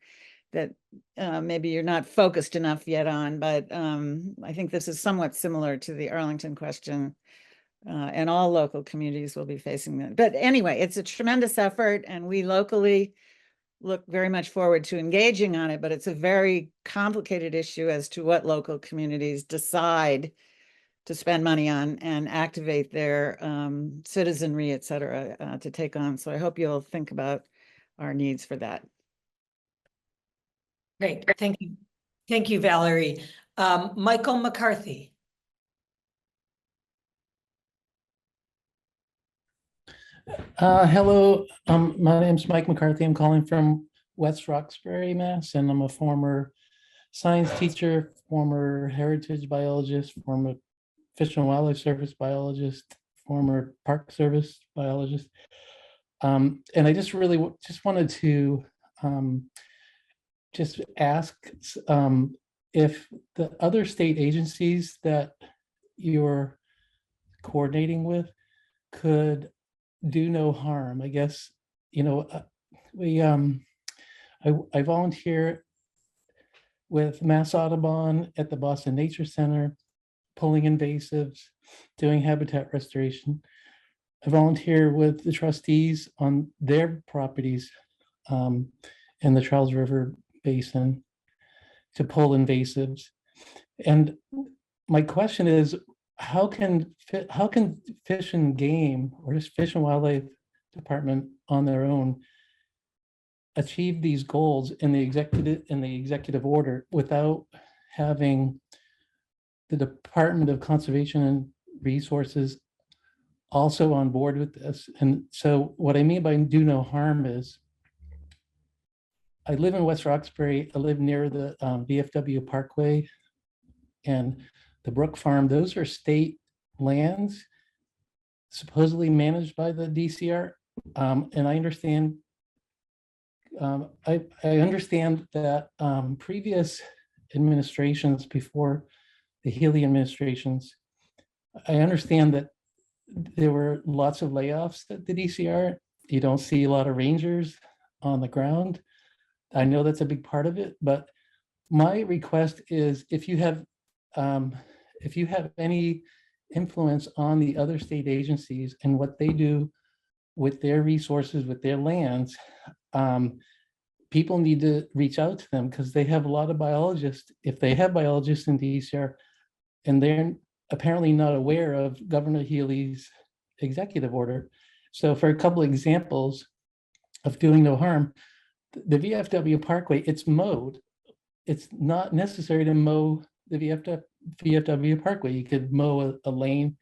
that maybe you're not focused enough yet on, but I think this is somewhat similar to the Arlington question. And all local communities will be facing that. But anyway, it's a tremendous effort, and we locally look very much forward to engaging on it, but it's a very complicated issue as to what local communities decide to spend money on and activate their citizenry, et cetera, to take on. So I hope you'll think about our needs for that. Great, thank you. Thank you, Valerie. Michael McCarthy. Hello, my name's Mike McCarthy. I'm calling from West Roxbury, Mass, and I'm a former science teacher, former heritage biologist, former Fish and Wildlife Service biologist, former Park Service biologist. And I just really just wanted to just ask if the other state agencies that you're coordinating with could do no harm. I guess, I volunteer with Mass Audubon at the Boston Nature Center, pulling invasives, doing habitat restoration. I volunteer with the trustees on their properties in the Charles River Basin to pull invasives. And my question is, how can Fish and Game, or just Fish and Wildlife Department on their own, achieve these goals in the executive order without having the Department of Conservation and Resources also on board with this. And so what I mean by do no harm is I live in West Roxbury. I live near the VFW Parkway and the Brook Farm. Those are state lands supposedly managed by the DCR. And I understand I understand that previous administrations before the Healey administrations, I understand that there were lots of layoffs at the DCR. You don't see a lot of rangers on the ground. I know that's a big part of it, but my request is if you have any influence on the other state agencies and what they do with their resources, with their lands, people need to reach out to them because they have a lot of biologists. If they have biologists in DCR and they're apparently not aware of Governor Healey's executive order. So for a couple of examples of doing no harm, the VFW Parkway, it's mowed. It's not necessary to mow the VFW Parkway. You could mow a lane,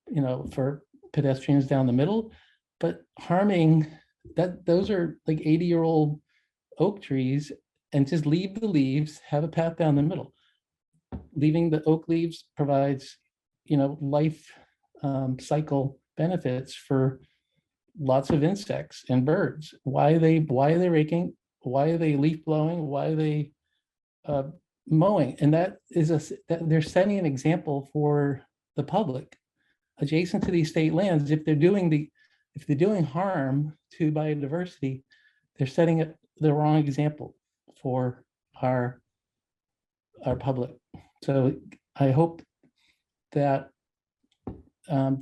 you know, for pedestrians down the middle, but harming that, those are like 80-year-old oak trees, and just leave the leaves, have a path down the middle. Leaving the oak leaves provides, you know, life cycle benefits for lots of insects and birds. Why are they raking? Why are they leaf blowing? Why are they mowing? And that is they're setting an example for the public adjacent to these state lands. If they're doing harm to biodiversity, they're setting it the wrong example for our public. So I hope that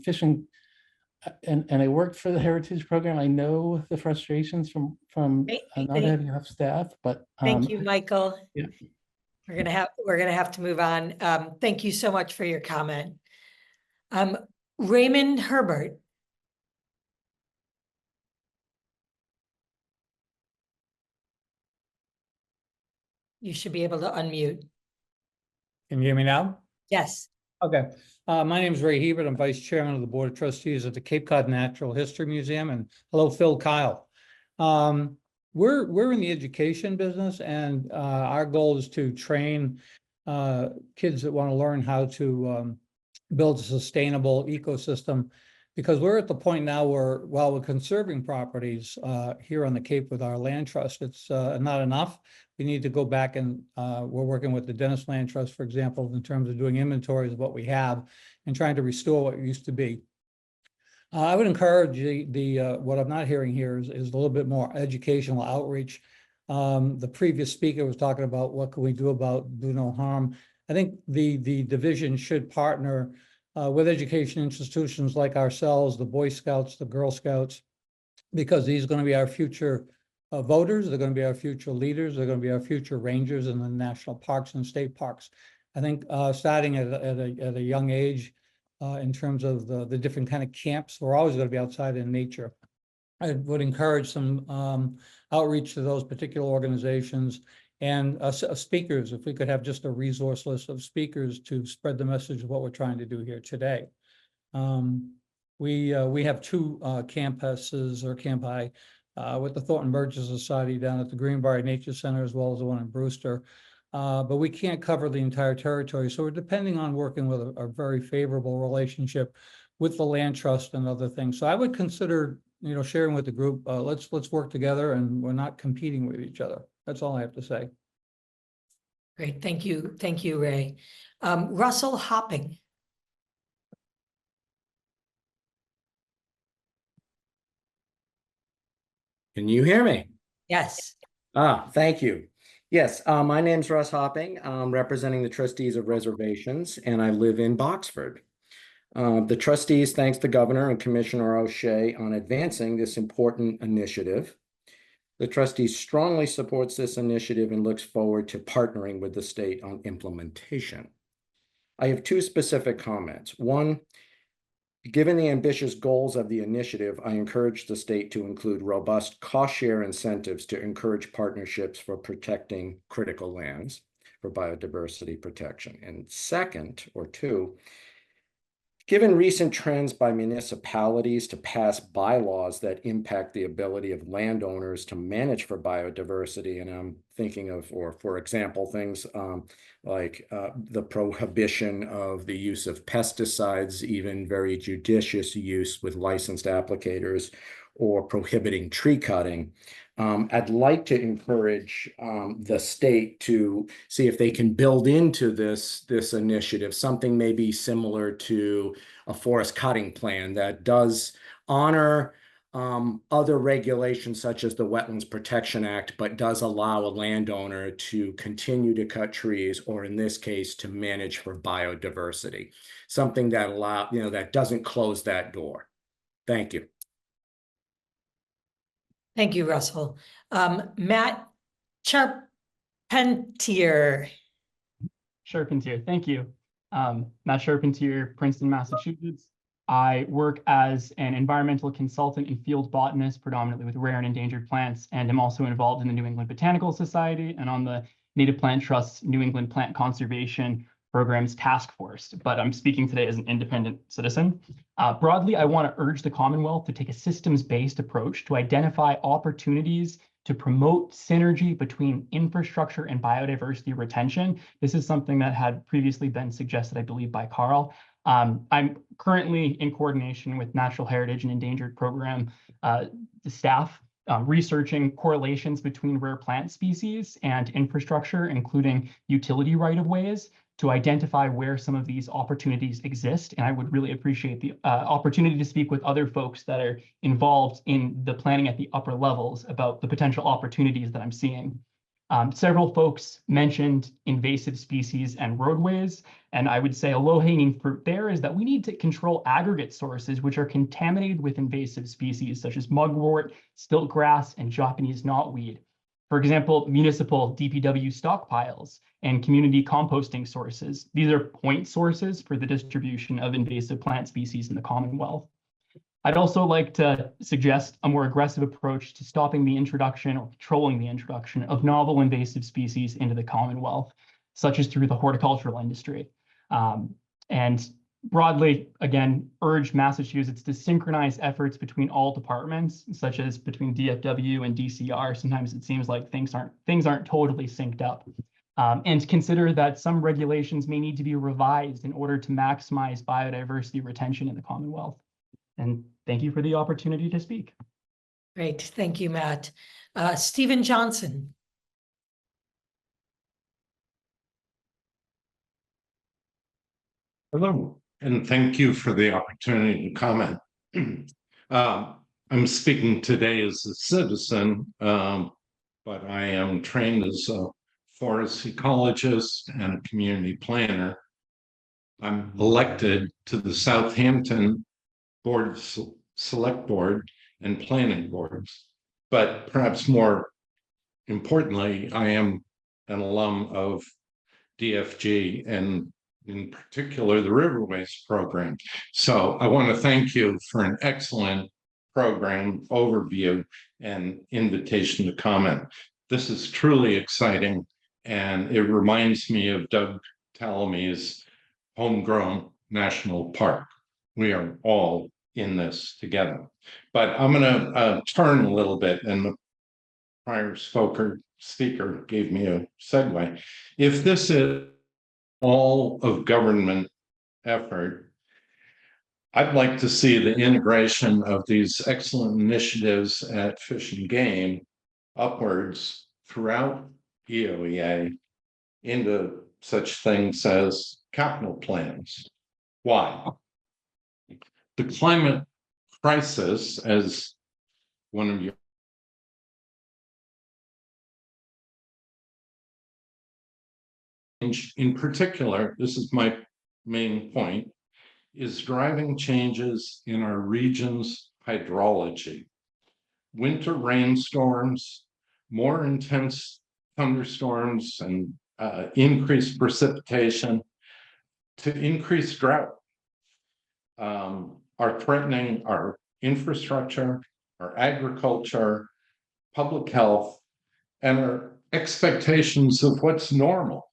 fishing, and I worked for the Heritage Program. I know the frustrations from not having enough staff, but thank you, Michael. Yeah. We're gonna have to move on. Thank you so much for your comment. Raymond Herbert. You should be able to unmute. Can you hear me now? Yes. Okay. My name is Ray Hebert. I'm Vice Chairman of the Board of Trustees at the Cape Cod Natural History Museum. And hello, Phil Kyle. We're in the education business, and our goal is to train kids that want to learn how to build a sustainable ecosystem, because we're at the point now where, while we're conserving properties here on the Cape with our land trust, it's not enough. We need to go back and we're working with the Dennis Land Trust, for example, in terms of doing inventories of what we have and trying to restore what used to be. I would encourage what I'm not hearing here is a little bit more educational outreach. The previous speaker was talking about what can we do about do no harm. I think the division should partner with education institutions like ourselves, the Boy Scouts, the Girl Scouts, because these are going to be our future voters. They're going to be our future leaders. They're going to be our future rangers in the national parks and state parks. I think starting at a young age, in terms of the different kind of camps, we're always going to be outside in nature. I would encourage some outreach to those particular organizations and speakers. If we could have just a resource list of speakers to spread the message of what we're trying to do here today. We have two campuses or campi with the Thornton Burgess Society down at the Greenbrier Nature Center, as well as the one in Brewster. But we can't cover the entire territory. So we're depending on working with a very favorable relationship with the land trust and other things. So I would consider, you know, sharing with the group, let's work together, and we're not competing with each other. That's all I have to say. Great, thank you, Ray. Russell Hopping. Can you hear me? Yes. Thank you. Yes, my name's Russ Hopping. I'm representing the trustees of reservations, and I live in Boxford. The trustees thanks the governor and Commissioner O'Shea on advancing this important initiative. The trustees strongly supports this initiative and looks forward to partnering with the state on implementation. I have two specific comments. One, given the ambitious goals of the initiative, I encourage the state to include robust cost share incentives to encourage partnerships for protecting critical lands for biodiversity protection. And second, or two, Given recent trends by municipalities to pass bylaws that impact the ability of landowners to manage for biodiversity, and I'm thinking of, or for example, things like the prohibition of the use of pesticides, even very judicious use with licensed applicators, or prohibiting tree cutting. I'd like to encourage the state to see if they can build into this initiative something maybe similar to a forest cutting plan that does honor other regulations such as the Wetlands Protection Act, but does allow a landowner to continue to cut trees, or in this case, to manage for biodiversity. Something that that doesn't close that door. Thank you. Thank you, Russell. Matt Charpentier. Charpentier, thank you. Matt Charpentier, Princeton, Massachusetts. I work as an environmental consultant and field botanist, predominantly with rare and endangered plants, and am also involved in the New England Botanical Society and on the Native Plant Trust's New England Plant Conservation Programs Task Force, but I'm speaking today as an independent citizen. Broadly, I want to urge the Commonwealth to take a systems-based approach to identify opportunities to promote synergy between infrastructure and biodiversity retention. This is something that had previously been suggested, I believe, by Carl. I'm currently in coordination with Natural Heritage and Endangered Program staff, researching correlations between rare plant species and infrastructure, including utility right-of-ways, to identify where some of these opportunities exist. And I would really appreciate the opportunity to speak with other folks that are involved in the planning at the upper levels about the potential opportunities that I'm seeing. Several folks mentioned invasive species and roadways, and I would say a low-hanging fruit there is that we need to control aggregate sources which are contaminated with invasive species such as mugwort, stiltgrass, and Japanese knotweed. For example, municipal DPW stockpiles and community composting sources. These are point sources for the distribution of invasive plant species in the Commonwealth. I'd also like to suggest a more aggressive approach to stopping the introduction or controlling the introduction of novel invasive species into the Commonwealth, such as through the horticultural industry. And broadly, again, urge Massachusetts to synchronize efforts between all departments, such as between DFW and DCR. Sometimes it seems like things aren't totally synced up. And consider that some regulations may need to be revised in order to maximize biodiversity retention in the Commonwealth. And thank you for the opportunity to speak. Great, thank you, Matt. Stephen Johnson. Hello, and thank you for the opportunity to comment. I'm speaking today as a citizen, but I am trained as a forest ecologist and a community planner. I'm elected to the Southampton Board of Select Board and Planning Boards, but perhaps more importantly, I am an alum of DFG and in particular the Riverways program. So I want to thank you for an excellent program overview and invitation to comment. This is truly exciting, and it reminds me of Doug Tallamy's Homegrown National Park. We are all in this together. But I'm going to turn a little bit, and the prior speaker gave me a segue. If this is all of government effort, I'd like to see the integration of these excellent initiatives at Fish and Game upwards throughout EOEA into such things as capital plans. Why? The climate crisis, as one of your in particular, this is my main point, is driving changes in our region's hydrology. Winter rainstorms, more intense thunderstorms, and increased precipitation to increase drought are threatening our infrastructure, our agriculture, public health, and our expectations of what's normal,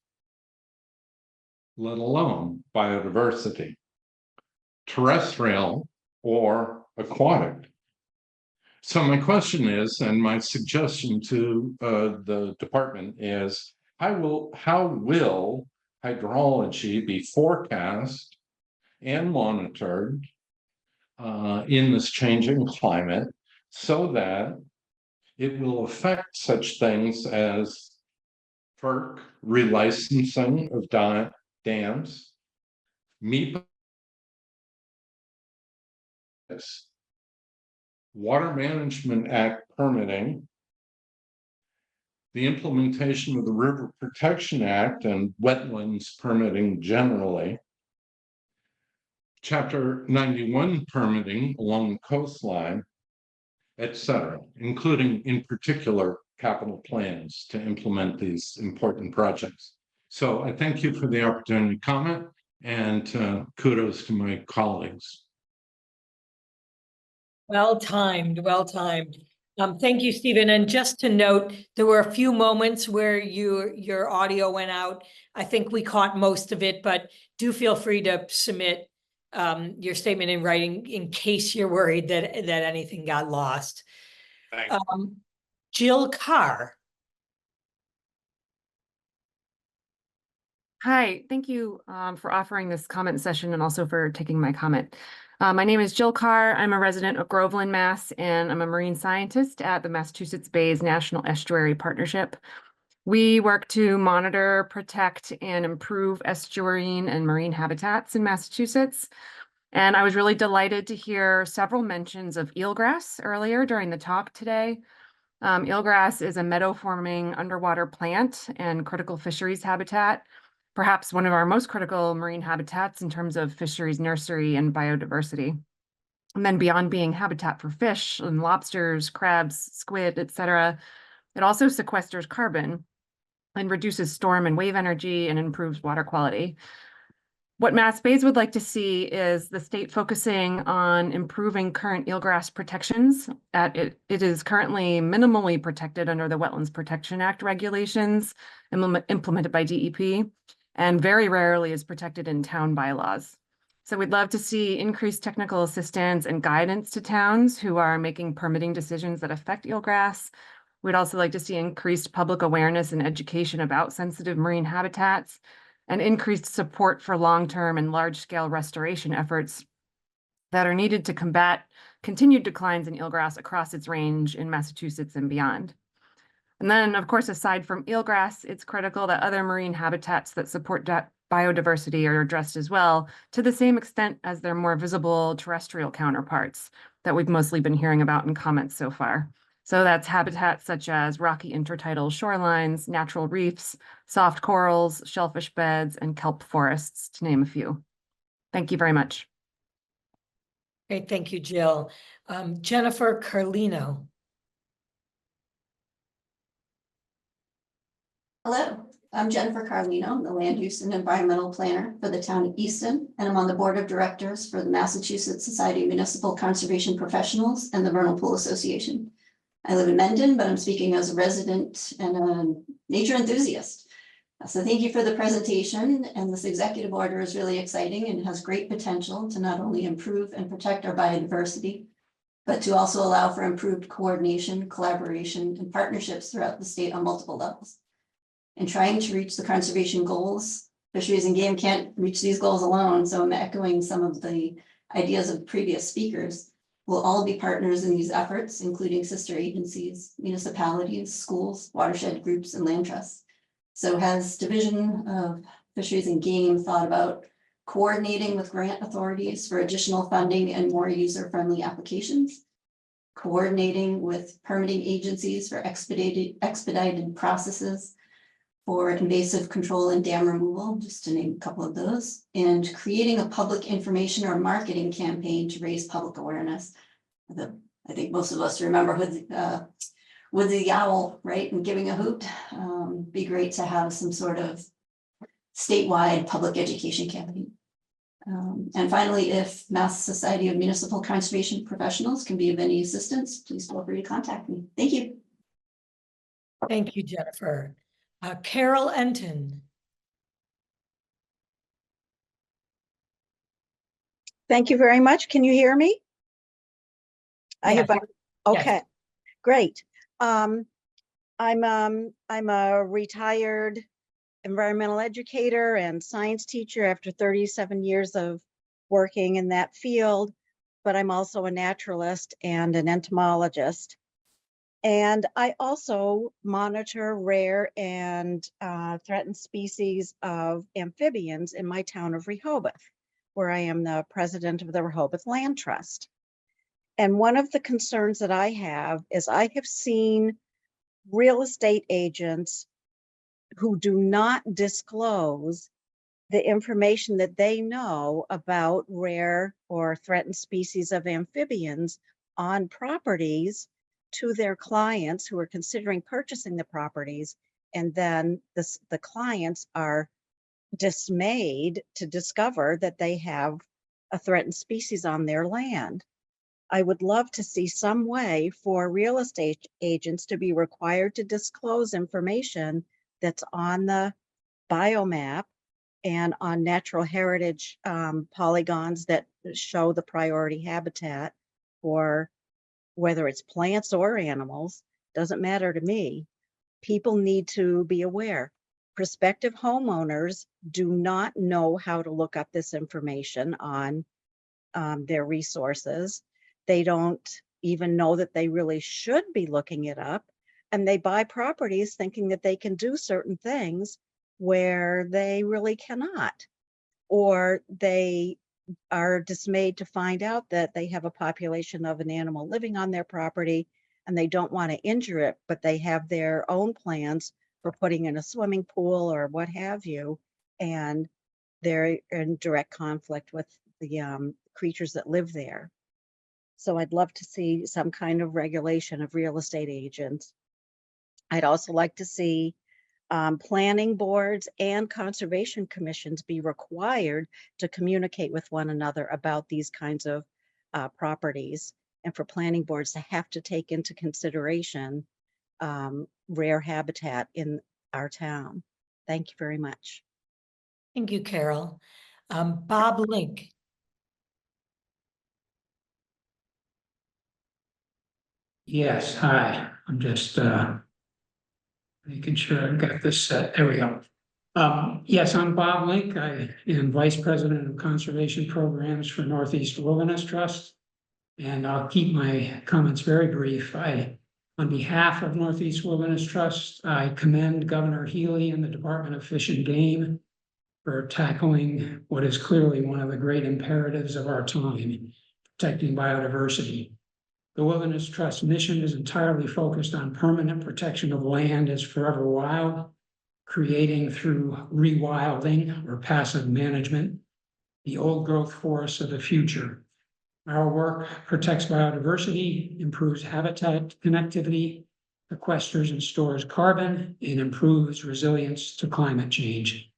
let alone biodiversity. terrestrial, or aquatic. So my question is, and my suggestion to the department is, how will hydrology be forecast and monitored in this changing climate so that it will affect such things as FERC relicensing of dams, MEPA, Water Management Act permitting, the implementation of the River Protection Act and wetlands permitting generally, Chapter 91 permitting along the coastline, etc., including in particular capital plans to implement these important projects. So I thank you for the opportunity to comment, and kudos to my colleagues. Well timed, well timed. Thank you, Stephen. And just to note, there were a few moments where your audio went out. I think we caught most of it, but do feel free to submit your statement in writing in case you're worried that anything got lost. Thanks. Jill Carr. Hi, thank you for offering this comment session and also for taking my comment. My name is Jill Carr. I'm a resident of Groveland, Mass, and I'm a marine scientist at the Massachusetts Bay's National Estuary Partnership. We work to monitor, protect, and improve estuarine and marine habitats in Massachusetts. And I was really delighted to hear several mentions of eelgrass earlier during the talk today. Eelgrass is a meadow-forming underwater plant and critical fisheries habitat, perhaps one of our most critical marine habitats in terms of fisheries nursery and biodiversity. And then beyond being habitat for fish and lobsters, crabs, squid, etc., it also sequesters carbon and reduces storm and wave energy and improves water quality. What Mass Bays would like to see is the state focusing on improving current eelgrass protections. It is currently minimally protected under the Wetlands Protection Act regulations implemented by DEP, and very rarely is protected in town bylaws. So we'd love to see increased technical assistance and guidance to towns who are making permitting decisions that affect eelgrass. We'd also like to see increased public awareness and education about sensitive marine habitats, and increased support for long-term and large-scale restoration efforts that are needed to combat continued declines in eelgrass across its range in Massachusetts and beyond. And then, of course, aside from eelgrass, it's critical that other marine habitats that support biodiversity are addressed as well, to the same extent as their more visible terrestrial counterparts that we've mostly been hearing about in comments so far. So that's habitats such as rocky intertidal shorelines, natural reefs, soft corals, shellfish beds, and kelp forests, to name a few. Thank you very much. Great, thank you, Jill. Jennifer Carlino. Hello, I'm Jennifer Carlino. I'm the Land Use and Environmental Planner for the town of Easton, and I'm on the Board of Directors for the Massachusetts Society of Municipal Conservation Professionals and the Vernal Pool Association. I live in Mendon, but I'm speaking as a resident and a nature enthusiast. So thank you for the presentation, and this executive order is really exciting and has great potential to not only improve and protect our biodiversity, but to also allow for improved coordination, collaboration, and partnerships throughout the state on multiple levels. In trying to reach the conservation goals, fisheries and game can't reach these goals alone, so I'm echoing some of the ideas of previous speakers. We'll all be partners in these efforts, including sister agencies, municipalities, schools, watershed groups, and land trusts. So has Division of Fisheries and Game thought about coordinating with grant authorities for additional funding and more user-friendly applications? Coordinating with permitting agencies for expedited processes for invasive control and dam removal, just to name a couple of those, and creating a public information or marketing campaign to raise public awareness. I think most of us remember with the owl, right, and giving a hoot. Be great to have some sort of statewide public education campaign. And finally, if Mass Society of Municipal Conservation Professionals can be of any assistance, please feel free to contact me. Thank you. Thank you, Jennifer. Carol Enton. Thank you very much. Can you hear me? I Yes. have, Yes. okay, great. I'm a retired environmental educator and science teacher after 37 years of working in that field, but I'm also a naturalist and an entomologist. And I also monitor rare and threatened species of amphibians in my town of Rehoboth, where I am the president of the Rehoboth Land Trust. And one of the concerns that I have is I have seen real estate agents who do not disclose the information that they know about rare or threatened species of amphibians on properties to their clients who are considering purchasing the properties. And then the clients are dismayed to discover that they have a threatened species on their land. I would love to see some way for real estate agents to be required to disclose information that's on the biomap and on natural heritage polygons that show the priority habitat for whether it's plants or animals, doesn't matter to me. People need to be aware. Prospective homeowners do not know how to look up this information on their resources. They don't even know that they really should be looking it up. And they buy properties thinking that they can do certain things where they really cannot. Or they are dismayed to find out that they have a population of an animal living on their property and they don't want to injure it, but they have their own plans for putting in a swimming pool or what have you. And they're in direct conflict with the creatures that live there. So I'd love to see some kind of regulation of real estate agents. I'd also like to see planning boards and conservation commissions be required to communicate with one another about these kinds of properties, and for planning boards to have to take into consideration rare habitat in our town. Thank you very much. Thank you, Carol. Bob Link. Yes, hi. I'm just making sure I've got this set. There we go. Yes, I'm Bob Link. I am Vice President of Conservation Programs for Northeast Wilderness Trust. And I'll keep my comments very brief. On behalf of Northeast Wilderness Trust, I commend Governor Healey and the Department of Fish and Game for tackling what is clearly one of the great imperatives of our time, protecting biodiversity. The Wilderness Trust mission is entirely focused on permanent protection of land as forever wild, creating through rewilding or passive management, the old growth forests of the future. Our work protects biodiversity, improves habitat connectivity, sequesters and stores carbon, and improves resilience to climate change.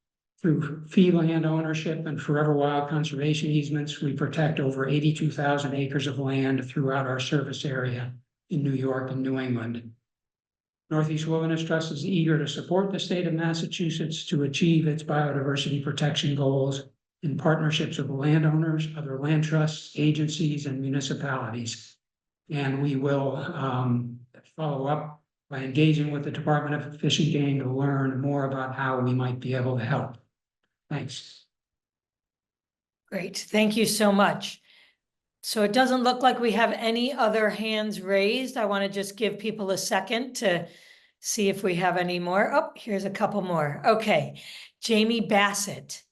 Through fee land ownership and forever wild conservation easements, we protect over 82,000 acres of land throughout our service area in New York and New England. Northeast Wilderness Trust is eager to support the state of Massachusetts to achieve its biodiversity protection goals in partnerships with landowners, other land trusts, agencies, and municipalities. And we will follow up by engaging with the Department of Fish and Game to learn more about how we might be able to help. Thanks. Great, thank you so much. So it doesn't look like we have any other hands raised. I want to just give people a second to see if we have any more. Oh, here's a couple more. Okay, Jamie Bassett.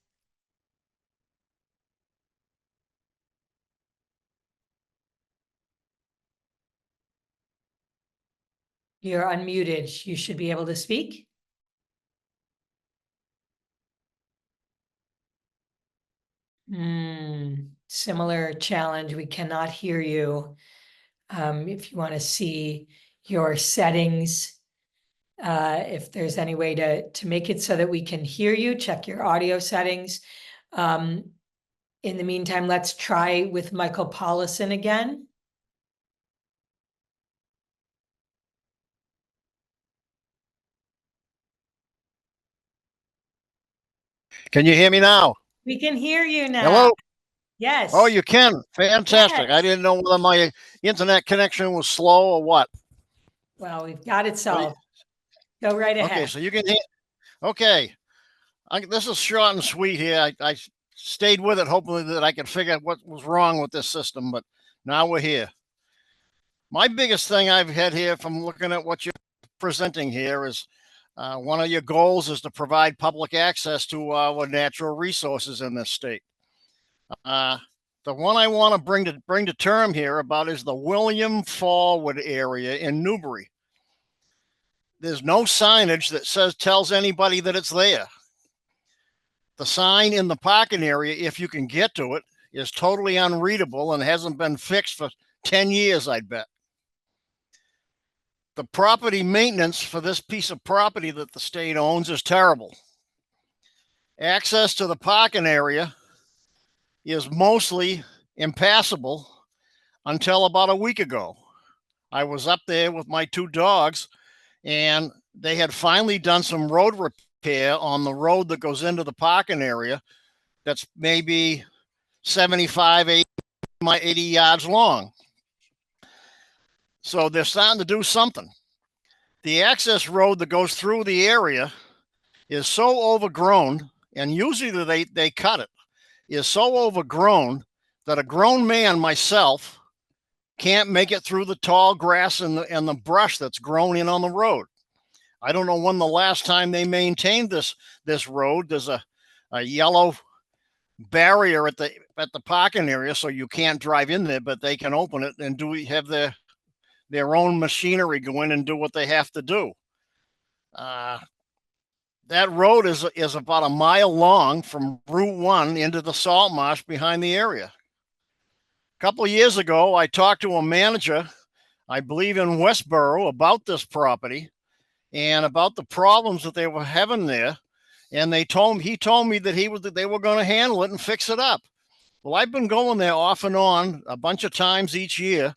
You're unmuted. You should be able to speak. Similar challenge. We cannot hear you. If you want to see your settings, if there's any way to make it so that we can hear you, check your audio settings. In the meantime, let's try with Michael Paulison again. Can you hear me now? We can hear you now. Hello. Yes. Oh, you can. Fantastic. I Yes. didn't know whether my internet connection was slow or what. Well, we've got it solved. Go right Okay, ahead. so you can hit. Okay. This is short and sweet here. I stayed with it, hoping that I could figure out what was wrong with this system, but now we're here. My biggest thing I've had here from looking at what you're presenting here is one of your goals is to provide public access to our natural resources in this state. The one I want to bring to term here about is the William Forward area in Newbury. There's no signage that tells anybody that it's there. The sign in the parking area, if you can get to it, is totally unreadable and hasn't been fixed for 10 years, I'd bet. The property maintenance for this piece of property that the state owns is terrible. Access to the parking area is mostly impassable until about a week ago. I was up there with my 2 dogs, and they had finally done some road repair on the road that goes into the parking area that's maybe 75, 80 yards long. So they're starting to do something. The access road that goes through the area is so overgrown, and usually they cut it, is so overgrown that a grown man, myself, can't make it through the tall grass and the brush that's grown in on the road. I don't know when the last time they maintained this road. There's a yellow barrier at the parking area, so you can't drive in there, but they can open it and have their own machinery go in and do what they have to do. That road is about a mile long from Route 1 into the salt marsh behind the area. A couple of years ago, I talked to a manager, I believe in Westboro, about this property and about the problems that they were having there. And he told me that they were going to handle it and fix it up. Well, I've been going there off and on a bunch of times each year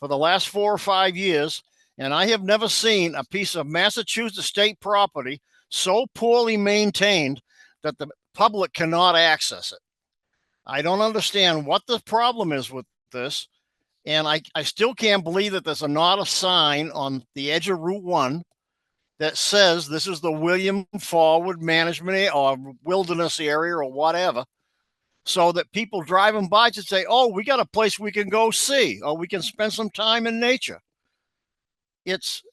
for the last 4 or 5 years, and I have never seen a piece of Massachusetts state property so poorly maintained that the public cannot access it. I don't understand what the problem is with this, and I still can't believe that there's not a sign on the edge of Route 1 that says this is the William Forward Management or Wilderness Area or whatever, so that people driving by should say, oh, we got a place we can go see, or we can spend some time in nature. It's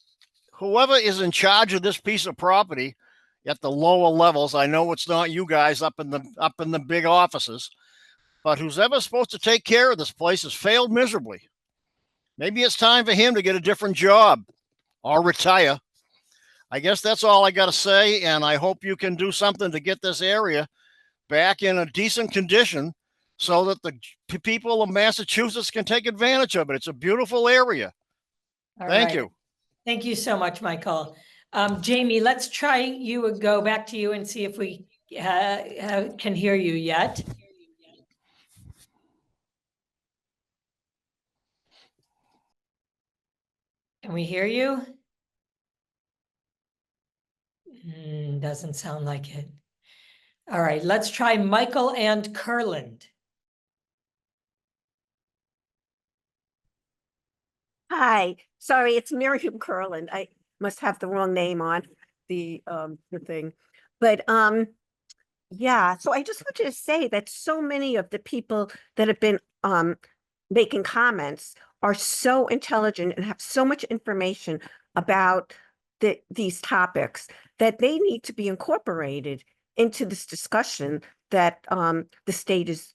whoever is in charge of this piece of property at the lower levels. I know it's not you guys up in the big offices, but who's ever supposed to take care of this place has failed miserably. Maybe it's time for him to get a different job or retire. I guess that's all I got to say, and I hope you can do something to get this area back in a decent condition so that the people of Massachusetts can take advantage of it. It's a beautiful area. Thank you. Thank you so much, Michael. Jamie, let's try you and go back to you and see if we can hear you yet. Can we hear you? Doesn't sound like it. All right, let's try Michael and Kurland. Hi, sorry, it's Miriam Kurland. I must have the wrong name on the thing. But yeah, so I just wanted to say that so many of the people that have been making comments are so intelligent and have so much information about these topics that they need to be incorporated into this discussion that the state is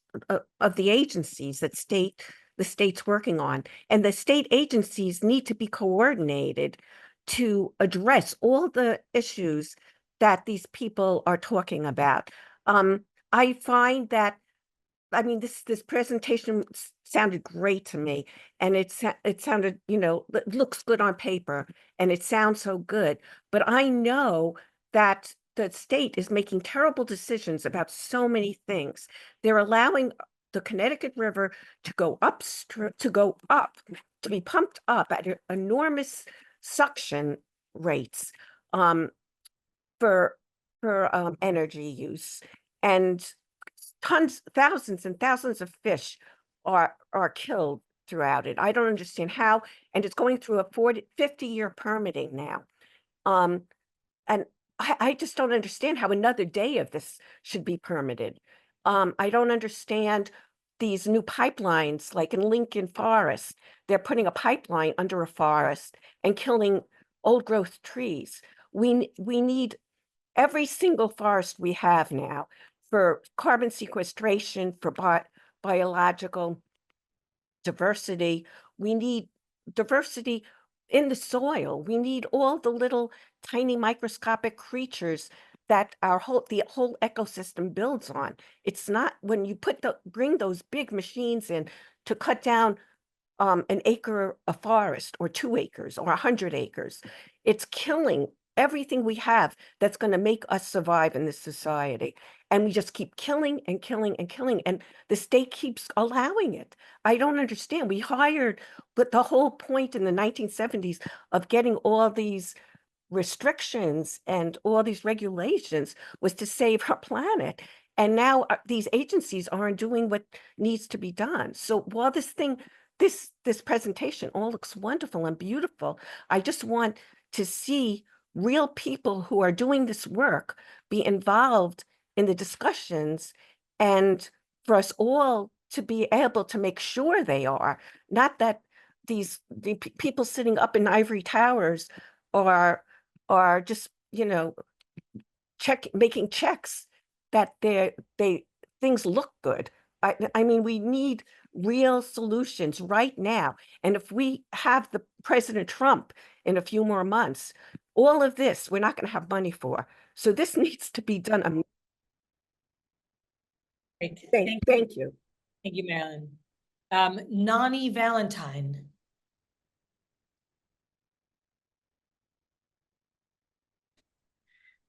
of the agencies that the state's working on. And the state agencies need to be coordinated to address all the issues that these people are talking about. I find that, I mean, this presentation sounded great to me, and it sounded, it looks good on paper, and it sounds so good. But I know that the state is making terrible decisions about so many things. They're allowing the Connecticut River to go up, to be pumped up at enormous suction rates for energy use. And thousands and thousands of fish are killed throughout it. I don't understand how, and it's going through a 50-year permitting now. And I just don't understand how another day of this should be permitted. I don't understand these new pipelines, like in Lincoln Forest. They're putting a pipeline under a forest and killing old growth trees. We need every single forest we have now for carbon sequestration, for biological diversity. We need diversity in the soil. We need all the little tiny microscopic creatures that the whole ecosystem builds on. It's not when you bring those big machines in to cut down an acre of forest or 2 acres or 100 acres. It's killing everything we have that's going to make us survive in this society. And we just keep killing and killing and killing. And the state keeps allowing it. I don't understand. But the whole point in the 1970s of getting all these restrictions and all these regulations was to save our planet. And now these agencies aren't doing what needs to be done. So while this presentation all looks wonderful and beautiful, I just want to see real people who are doing this work be involved in the discussions, and for us all to be able to make sure they are, not that the people sitting up in ivory towers are just, making checks that things look good. I mean, we need real solutions right now. And if we have the President Trump in a few more months, all of this, we're not going to have money for. So this needs to be done. Great. Thank you. Thank you, Marilyn. Nani Valentine.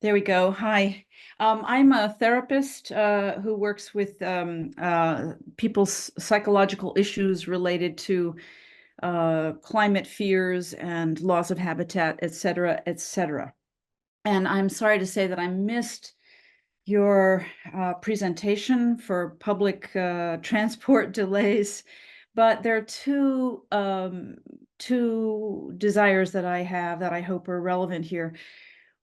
There we go. Hi. I'm a therapist who works with people's psychological issues related to climate fears and loss of habitat, et cetera, et cetera. And I'm sorry to say that I missed your presentation for public transport delays, but there are two desires that I have that I hope are relevant here.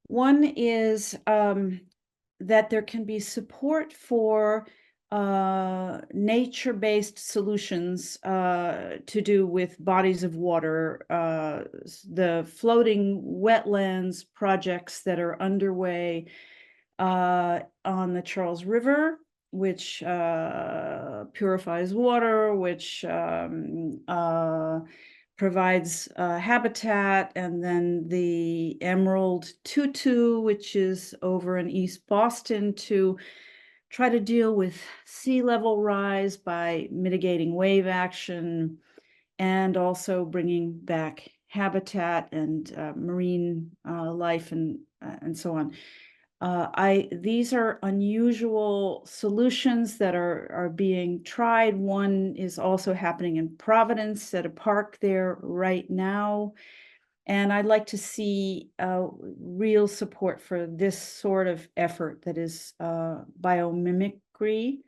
One is that there can be support for nature-based solutions to do with bodies of water, the floating wetlands projects that are underway on the Charles River, which purifies water, which provides habitat, and then the Emerald Tutu, which is over in East Boston, to try to deal with sea level rise by mitigating wave action and also bringing back habitat and marine life and so on. These are unusual solutions that are being tried. One is also happening in Providence at a park there right now. And I'd like to see real support for this sort of effort that is biomimicry.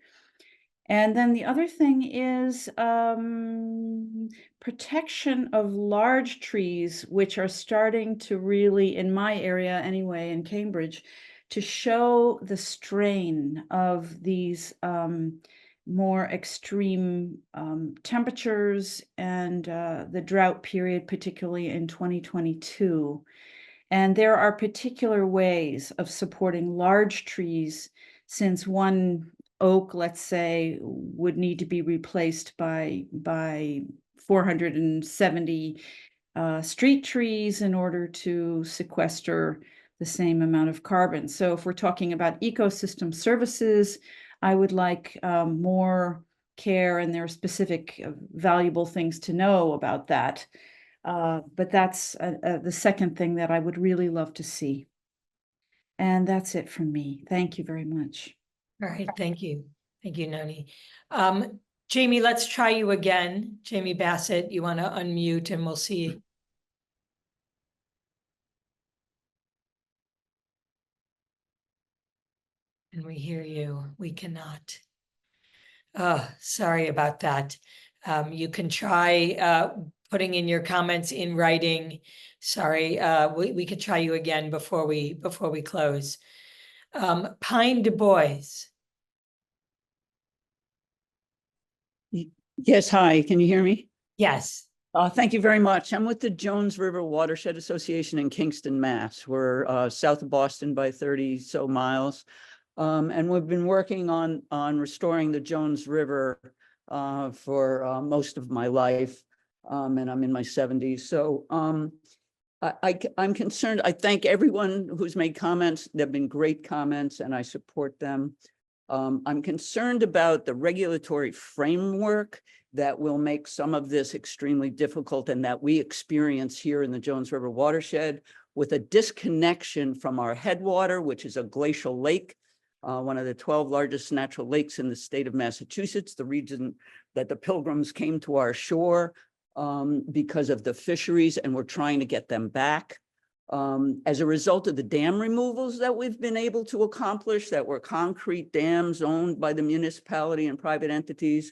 And then the other thing is protection of large trees, which are starting to really, in my area anyway, in Cambridge, to show the strain of these more extreme temperatures and the drought period, particularly in 2022. And there are particular ways of supporting large trees, since one oak, let's say, would need to be replaced by 470 street trees in order to sequester the same amount of carbon. So if we're talking about ecosystem services, I would like more care, and there are specific valuable things to know about that. But that's the second thing that I would really love to see. And that's it from me. Thank you very much. All right, thank you. Thank you, Noni. Jamie, let's try you again. Jamie Bassett, you want to unmute and we'll see. And we hear you. We cannot. Sorry about that. You can try putting in your comments in writing. Sorry, we could try you again before we close. Pine Du Bois. Yes, hi, can you hear me? Yes. Thank you very much. I'm with the Jones River Watershed Association in Kingston, Mass. We're south of Boston by 30 so miles. And we've been working on restoring the Jones River for most of my life. And I'm in my 70s. So I'm concerned. I thank everyone who's made comments. They've been great comments and I support them. I'm concerned about the regulatory framework that will make some of this extremely difficult and that we experience here in the Jones River watershed with a disconnection from our headwater, which is a glacial lake, one of the 12 largest natural lakes in the state of Massachusetts, the region that the Pilgrims came to our shore because of the fisheries, and we're trying to get them back. As a result of the dam removals that we've been able to accomplish, that were concrete dams owned by the municipality and private entities,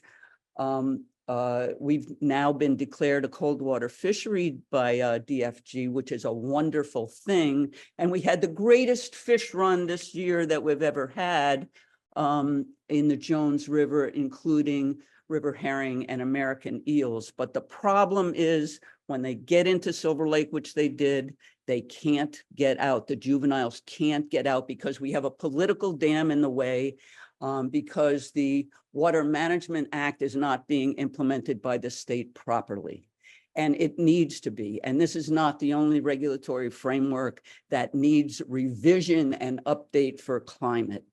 we've now been declared a cold water fishery by DFG, which is a wonderful thing. And we had the greatest fish run this year that we've ever had in the Jones River, including river herring and American eels. But the problem is when they get into Silver Lake, which they did, they can't get out. The juveniles can't get out because we have a political dam in the way, because the Water Management Act is not being implemented by the state properly. And it needs to be. And this is not the only regulatory framework that needs revision and update for climate.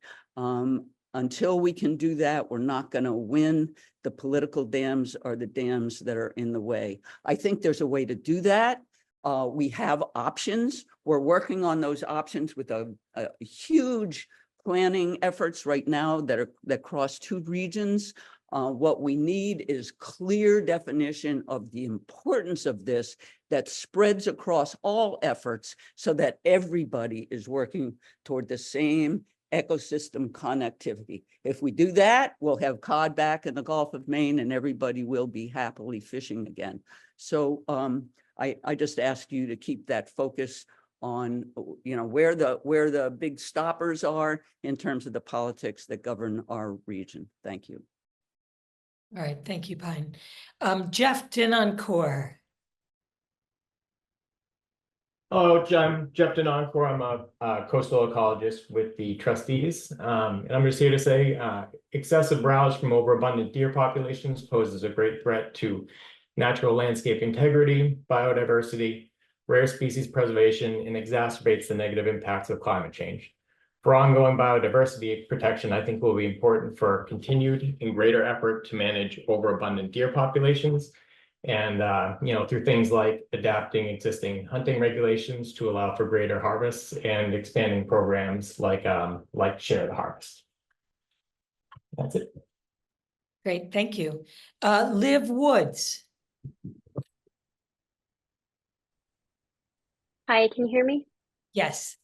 Until we can do that, we're not going to win. The political dams are the dams that are in the way. I think there's a way to do that. We have options. We're working on those options with a huge planning efforts right now that cross two regions. What we need is clear definition of the importance of this that spreads across all efforts so that everybody is working toward the same ecosystem connectivity. If we do that, we'll have cod back in the Gulf of Maine and everybody will be happily fishing again. So I just ask you to keep that focus on, you know, where the big stoppers are in terms of the politics that govern our region. Thank you. All right, thank you, Pine. Jeff Dinoncourt. Oh, I'm Jeff Dinoncourt. I'm a coastal ecologist with the trustees. And I'm just here to say excessive browse from overabundant deer populations poses a great threat to natural landscape integrity, biodiversity, rare species preservation, and exacerbates the negative impacts of climate change. For ongoing biodiversity protection, I think will be important for continued and greater effort to manage overabundant deer populations. And, you know, through things like adapting existing hunting regulations to allow for greater harvests and expanding programs like Share the Harvest. That's it. Great, thank you. Liv Woods. Hi, can you hear me? Yes.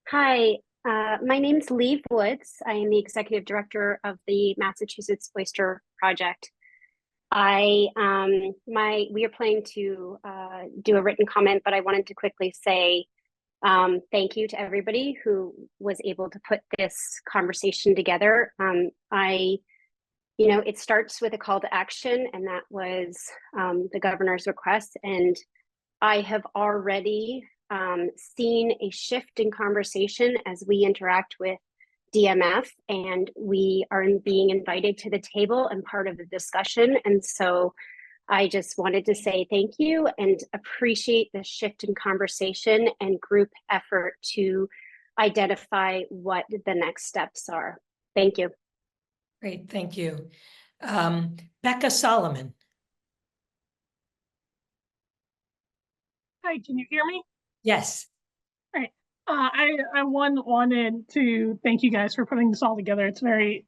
Hi, my name's Liv Woods. I am the executive director of the Massachusetts Oyster Project. We are planning to do a written comment, but I wanted to quickly say thank you to everybody who was able to put this conversation together. You know, it starts with a call to action, and that was the governor's request. And I have already seen a shift in conversation as we interact with DMF, and we are being invited to the table and part of the discussion. And so I just wanted to say thank you and appreciate the shift in conversation and group effort to identify what the next steps are. Thank you. Great, thank you. Becca Solomon. Hi, can you hear me? Yes. All right. I wanted to thank you guys for putting this all together. It's very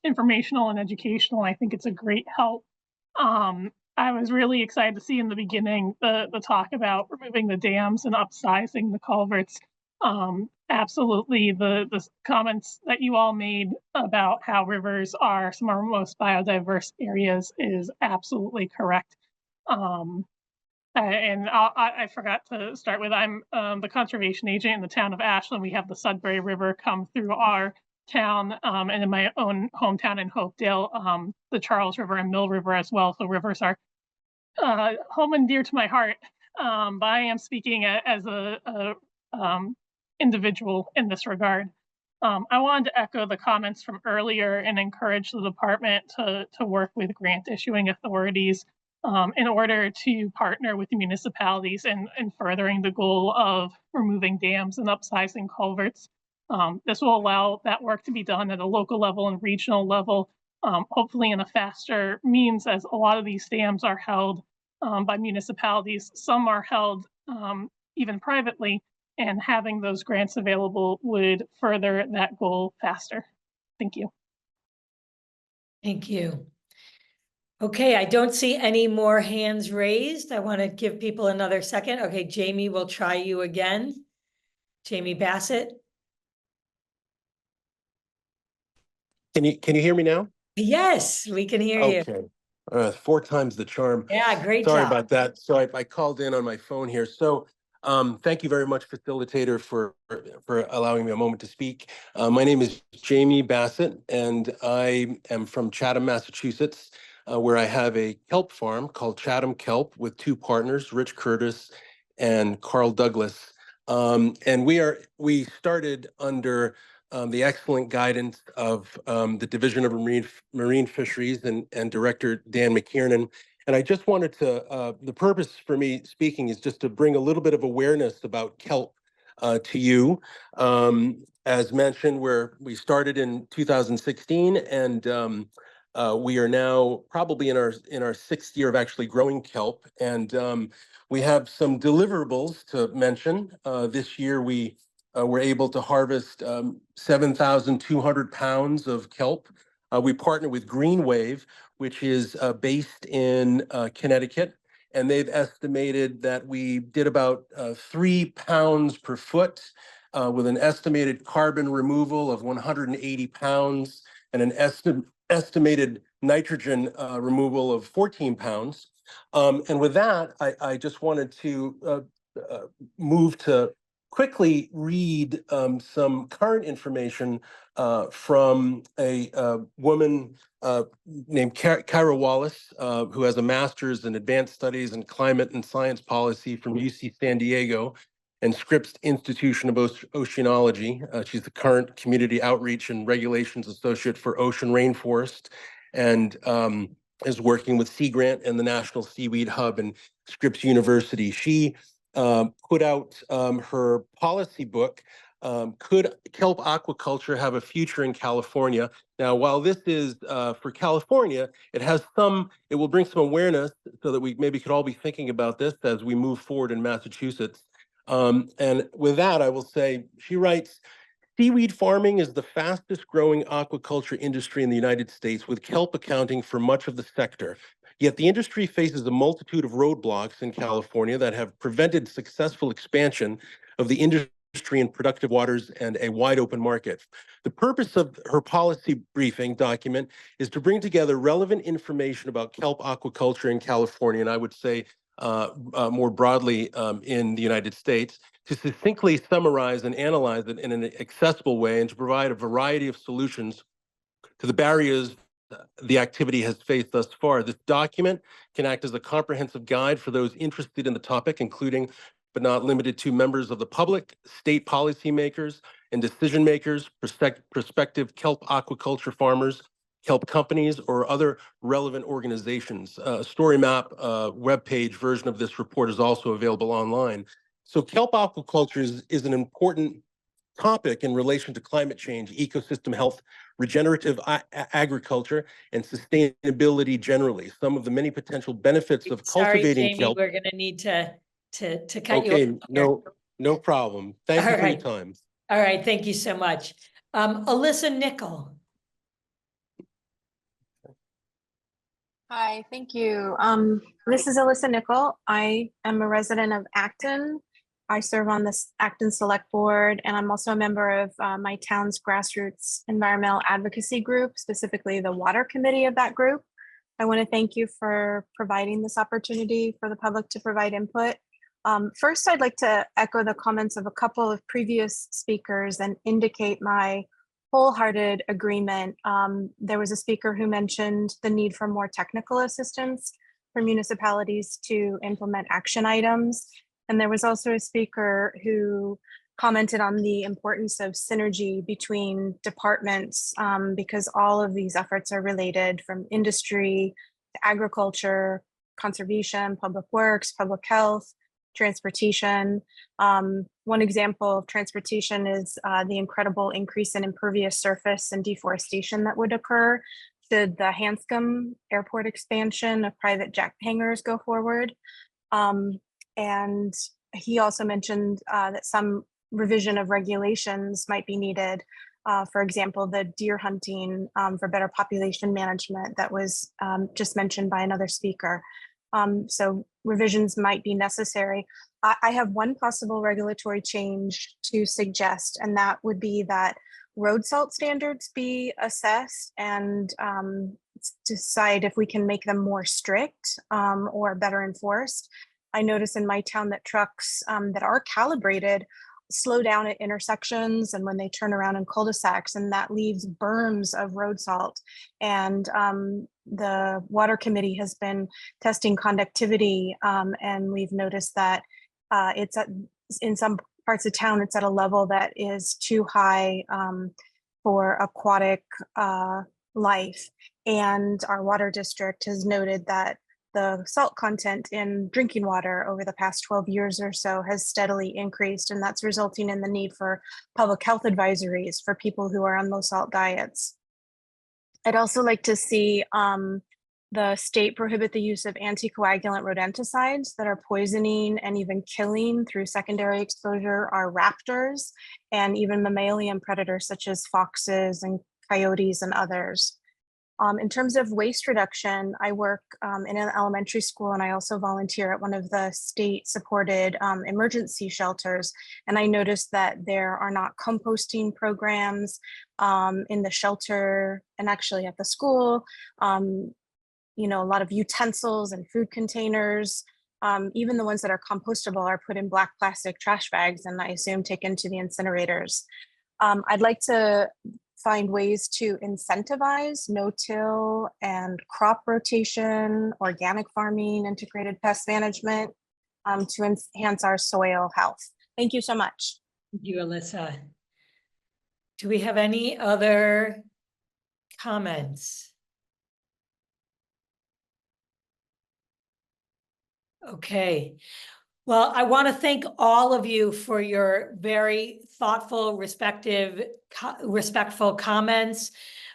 informational and educational. I think it's a great help. I was really excited to see in the beginning the talk about removing the dams and upsizing the culverts. absolutely the comments that you all made about how rivers are some of our most biodiverse areas is absolutely correct. And I forgot to start with, I'm the conservation agent in the town of Ashland. We have the Sudbury River come through our town, and in my own hometown in Hopedale, the Charles River and Mill River as well. So rivers are home and dear to my heart. But I am speaking as a individual in this regard. I wanted to echo the comments from earlier and encourage the department to work with grant issuing authorities in order to partner with the municipalities in furthering the goal of removing dams and upsizing culverts. This will allow that work to be done at a local level and regional level, hopefully in a faster means, as a lot of these dams are held by municipalities. Some are held even privately, and having those grants available would further that goal faster. Thank you. Thank you. Okay, I don't see any more hands raised. I want to give people another second. Okay, Jamie, we'll try you again. Jamie Bassett. Can you hear me now? Yes, we can hear you. Okay. 4 times the charm. Yeah, great Sorry job. about that. So I called in on my phone here. So thank you very much, facilitator, for allowing me a moment to speak. My name is Jamie Bassett, and I am from Chatham, Massachusetts, where I have a kelp farm called Chatham Kelp with 2 partners, Rich Curtis and Carl Douglas. And we started under the excellent guidance of the Division of Marine Fisheries and Director Dan McKiernan. And I just wanted to, the purpose for me speaking is just to bring a little bit of awareness about kelp to you. As mentioned, we started in 2016, and we are now probably in our 6th year of actually growing kelp. And we have some deliverables to mention. This year we were able to harvest 7,200 pounds of kelp. We partner with Green Wave, which is based in Connecticut, and they've estimated that we did about 3 pounds per foot with an estimated carbon removal of 180 pounds and an estimated nitrogen removal of 14 pounds. And with that, I just wanted to move to quickly read some current information from a woman named Kyra Wallace, who has a master's in advanced studies in climate and science policy from UC San Diego and Scripps Institution of Oceanology. She's the current community outreach and regulations associate for ocean rainforest, and is working with Sea Grant and the National Seaweed Hub and Scripps University. She put out her policy book, Could Kelp Aquaculture Have a Future in California? Now, while this is for California, it will bring some awareness so that we maybe could all be thinking about this as we move forward in Massachusetts. And with that, I will say, she writes, seaweed farming is the fastest growing aquaculture industry in the United States, with kelp accounting for much of the sector. Yet the industry faces a multitude of roadblocks in California that have prevented successful expansion of the industry in productive waters and a wide open market. The purpose of her policy briefing document is to bring together relevant information about kelp aquaculture in California, and I would say more broadly in the United States, to succinctly summarize and analyze it in an accessible way and to provide a variety of solutions to the barriers the activity has faced thus far. This document can act as a comprehensive guide for those interested in the topic, including but not limited to members of the public, state policymakers and decision makers, prospective kelp aquaculture farmers, kelp companies, or other relevant organizations. A story map webpage version of this report is also available online. So kelp aquaculture is an important topic in relation to climate change, ecosystem health, regenerative agriculture, and sustainability generally. Some of the many potential benefits of cultivating Jamie, kelp. we're going to need to cut you Okay, off. no problem. Thank you All for your right. time. All right, thank you so much. Alyssa Nickel. Hi, thank you. This is Alyssa Nickel. I am a resident of Acton, I serve on this Acton Select Board, and I'm also a member of my town's grassroots environmental advocacy group, specifically the water committee of that group. I want to thank you for providing this opportunity for the public to provide input. First, I'd like to echo the comments of a couple of previous speakers and indicate my wholehearted agreement. There was a speaker who mentioned the need for more technical assistance for municipalities to implement action items. And there was also a speaker who commented on the importance of synergy between departments because all of these efforts are related, from industry to agriculture, conservation, public works, public health, transportation. One example of transportation is the incredible increase in impervious surface and deforestation that would occur should the Hanscom Airport expansion of private jet hangars go forward. And he also mentioned that some revision of regulations might be needed. For example, the deer hunting for better population management that was just mentioned by another speaker. So revisions might be necessary. I have one possible regulatory change to suggest, and that would be that road salt standards be assessed and decide if we can make them more strict or better enforced. I notice in my town that trucks that are calibrated slow down at intersections and when they turn around in cul-de-sacs, and that leaves berms of road salt. And the water committee has been testing conductivity, and we've noticed that it's in some parts of town, it's at a level that is too high for aquatic life. And our water district has noted that the salt content in drinking water over the past 12 years or so has steadily increased, and that's resulting in the need for public health advisories for people who are on low salt diets. I'd also like to see the state prohibit the use of anticoagulant rodenticides that are poisoning and even killing through secondary exposure our raptors and even mammalian predators such as foxes and coyotes and others. In terms of waste reduction, I work in an elementary school, and I also volunteer at one of the state-supported emergency shelters. And I noticed that there are not composting programs in the shelter and actually at the school. You know, a lot of utensils and food containers, even the ones that are compostable, are put in black plastic trash bags and I assume taken to the incinerators. I'd like to find ways to incentivize no-till and crop rotation, organic farming, integrated pest management to enhance our soil health. Thank you so much. Thank you, Alyssa. Do we have any other comments? Okay. Well, I want to thank all of you for your very thoughtful, respectful comments,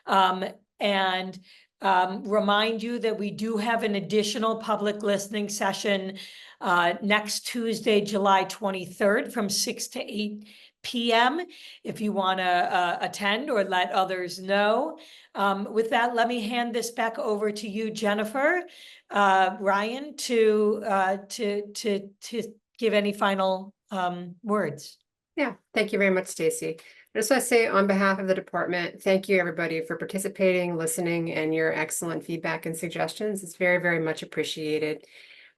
and remind you that we do have an additional public listening session next Tuesday, July 23rd from 6 to 8 p.m. if you want to attend or let others know. With that, let me hand this back over to you, Jennifer. Ryan, to give any final words. Yeah, thank you very much, Stacy. I just want to say on behalf of the department, thank you everybody for participating, listening, and your excellent feedback and suggestions. It's very, very much appreciated.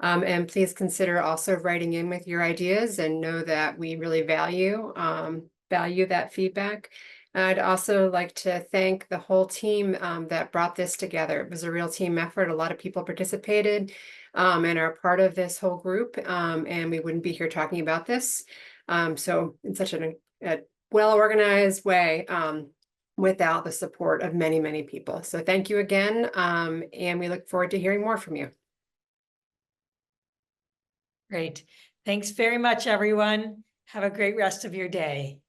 And please consider also writing in with your ideas, and know that we really value that feedback. I'd also like to thank the whole team that brought this together. It was a real team effort. A lot of people participated and are part of this whole group, and we wouldn't be here talking about this. So in such a well-organized way without the support of many, many people. So thank you again, and we look forward to hearing more from you. Great. Thanks very much, everyone. Have a great rest of your day.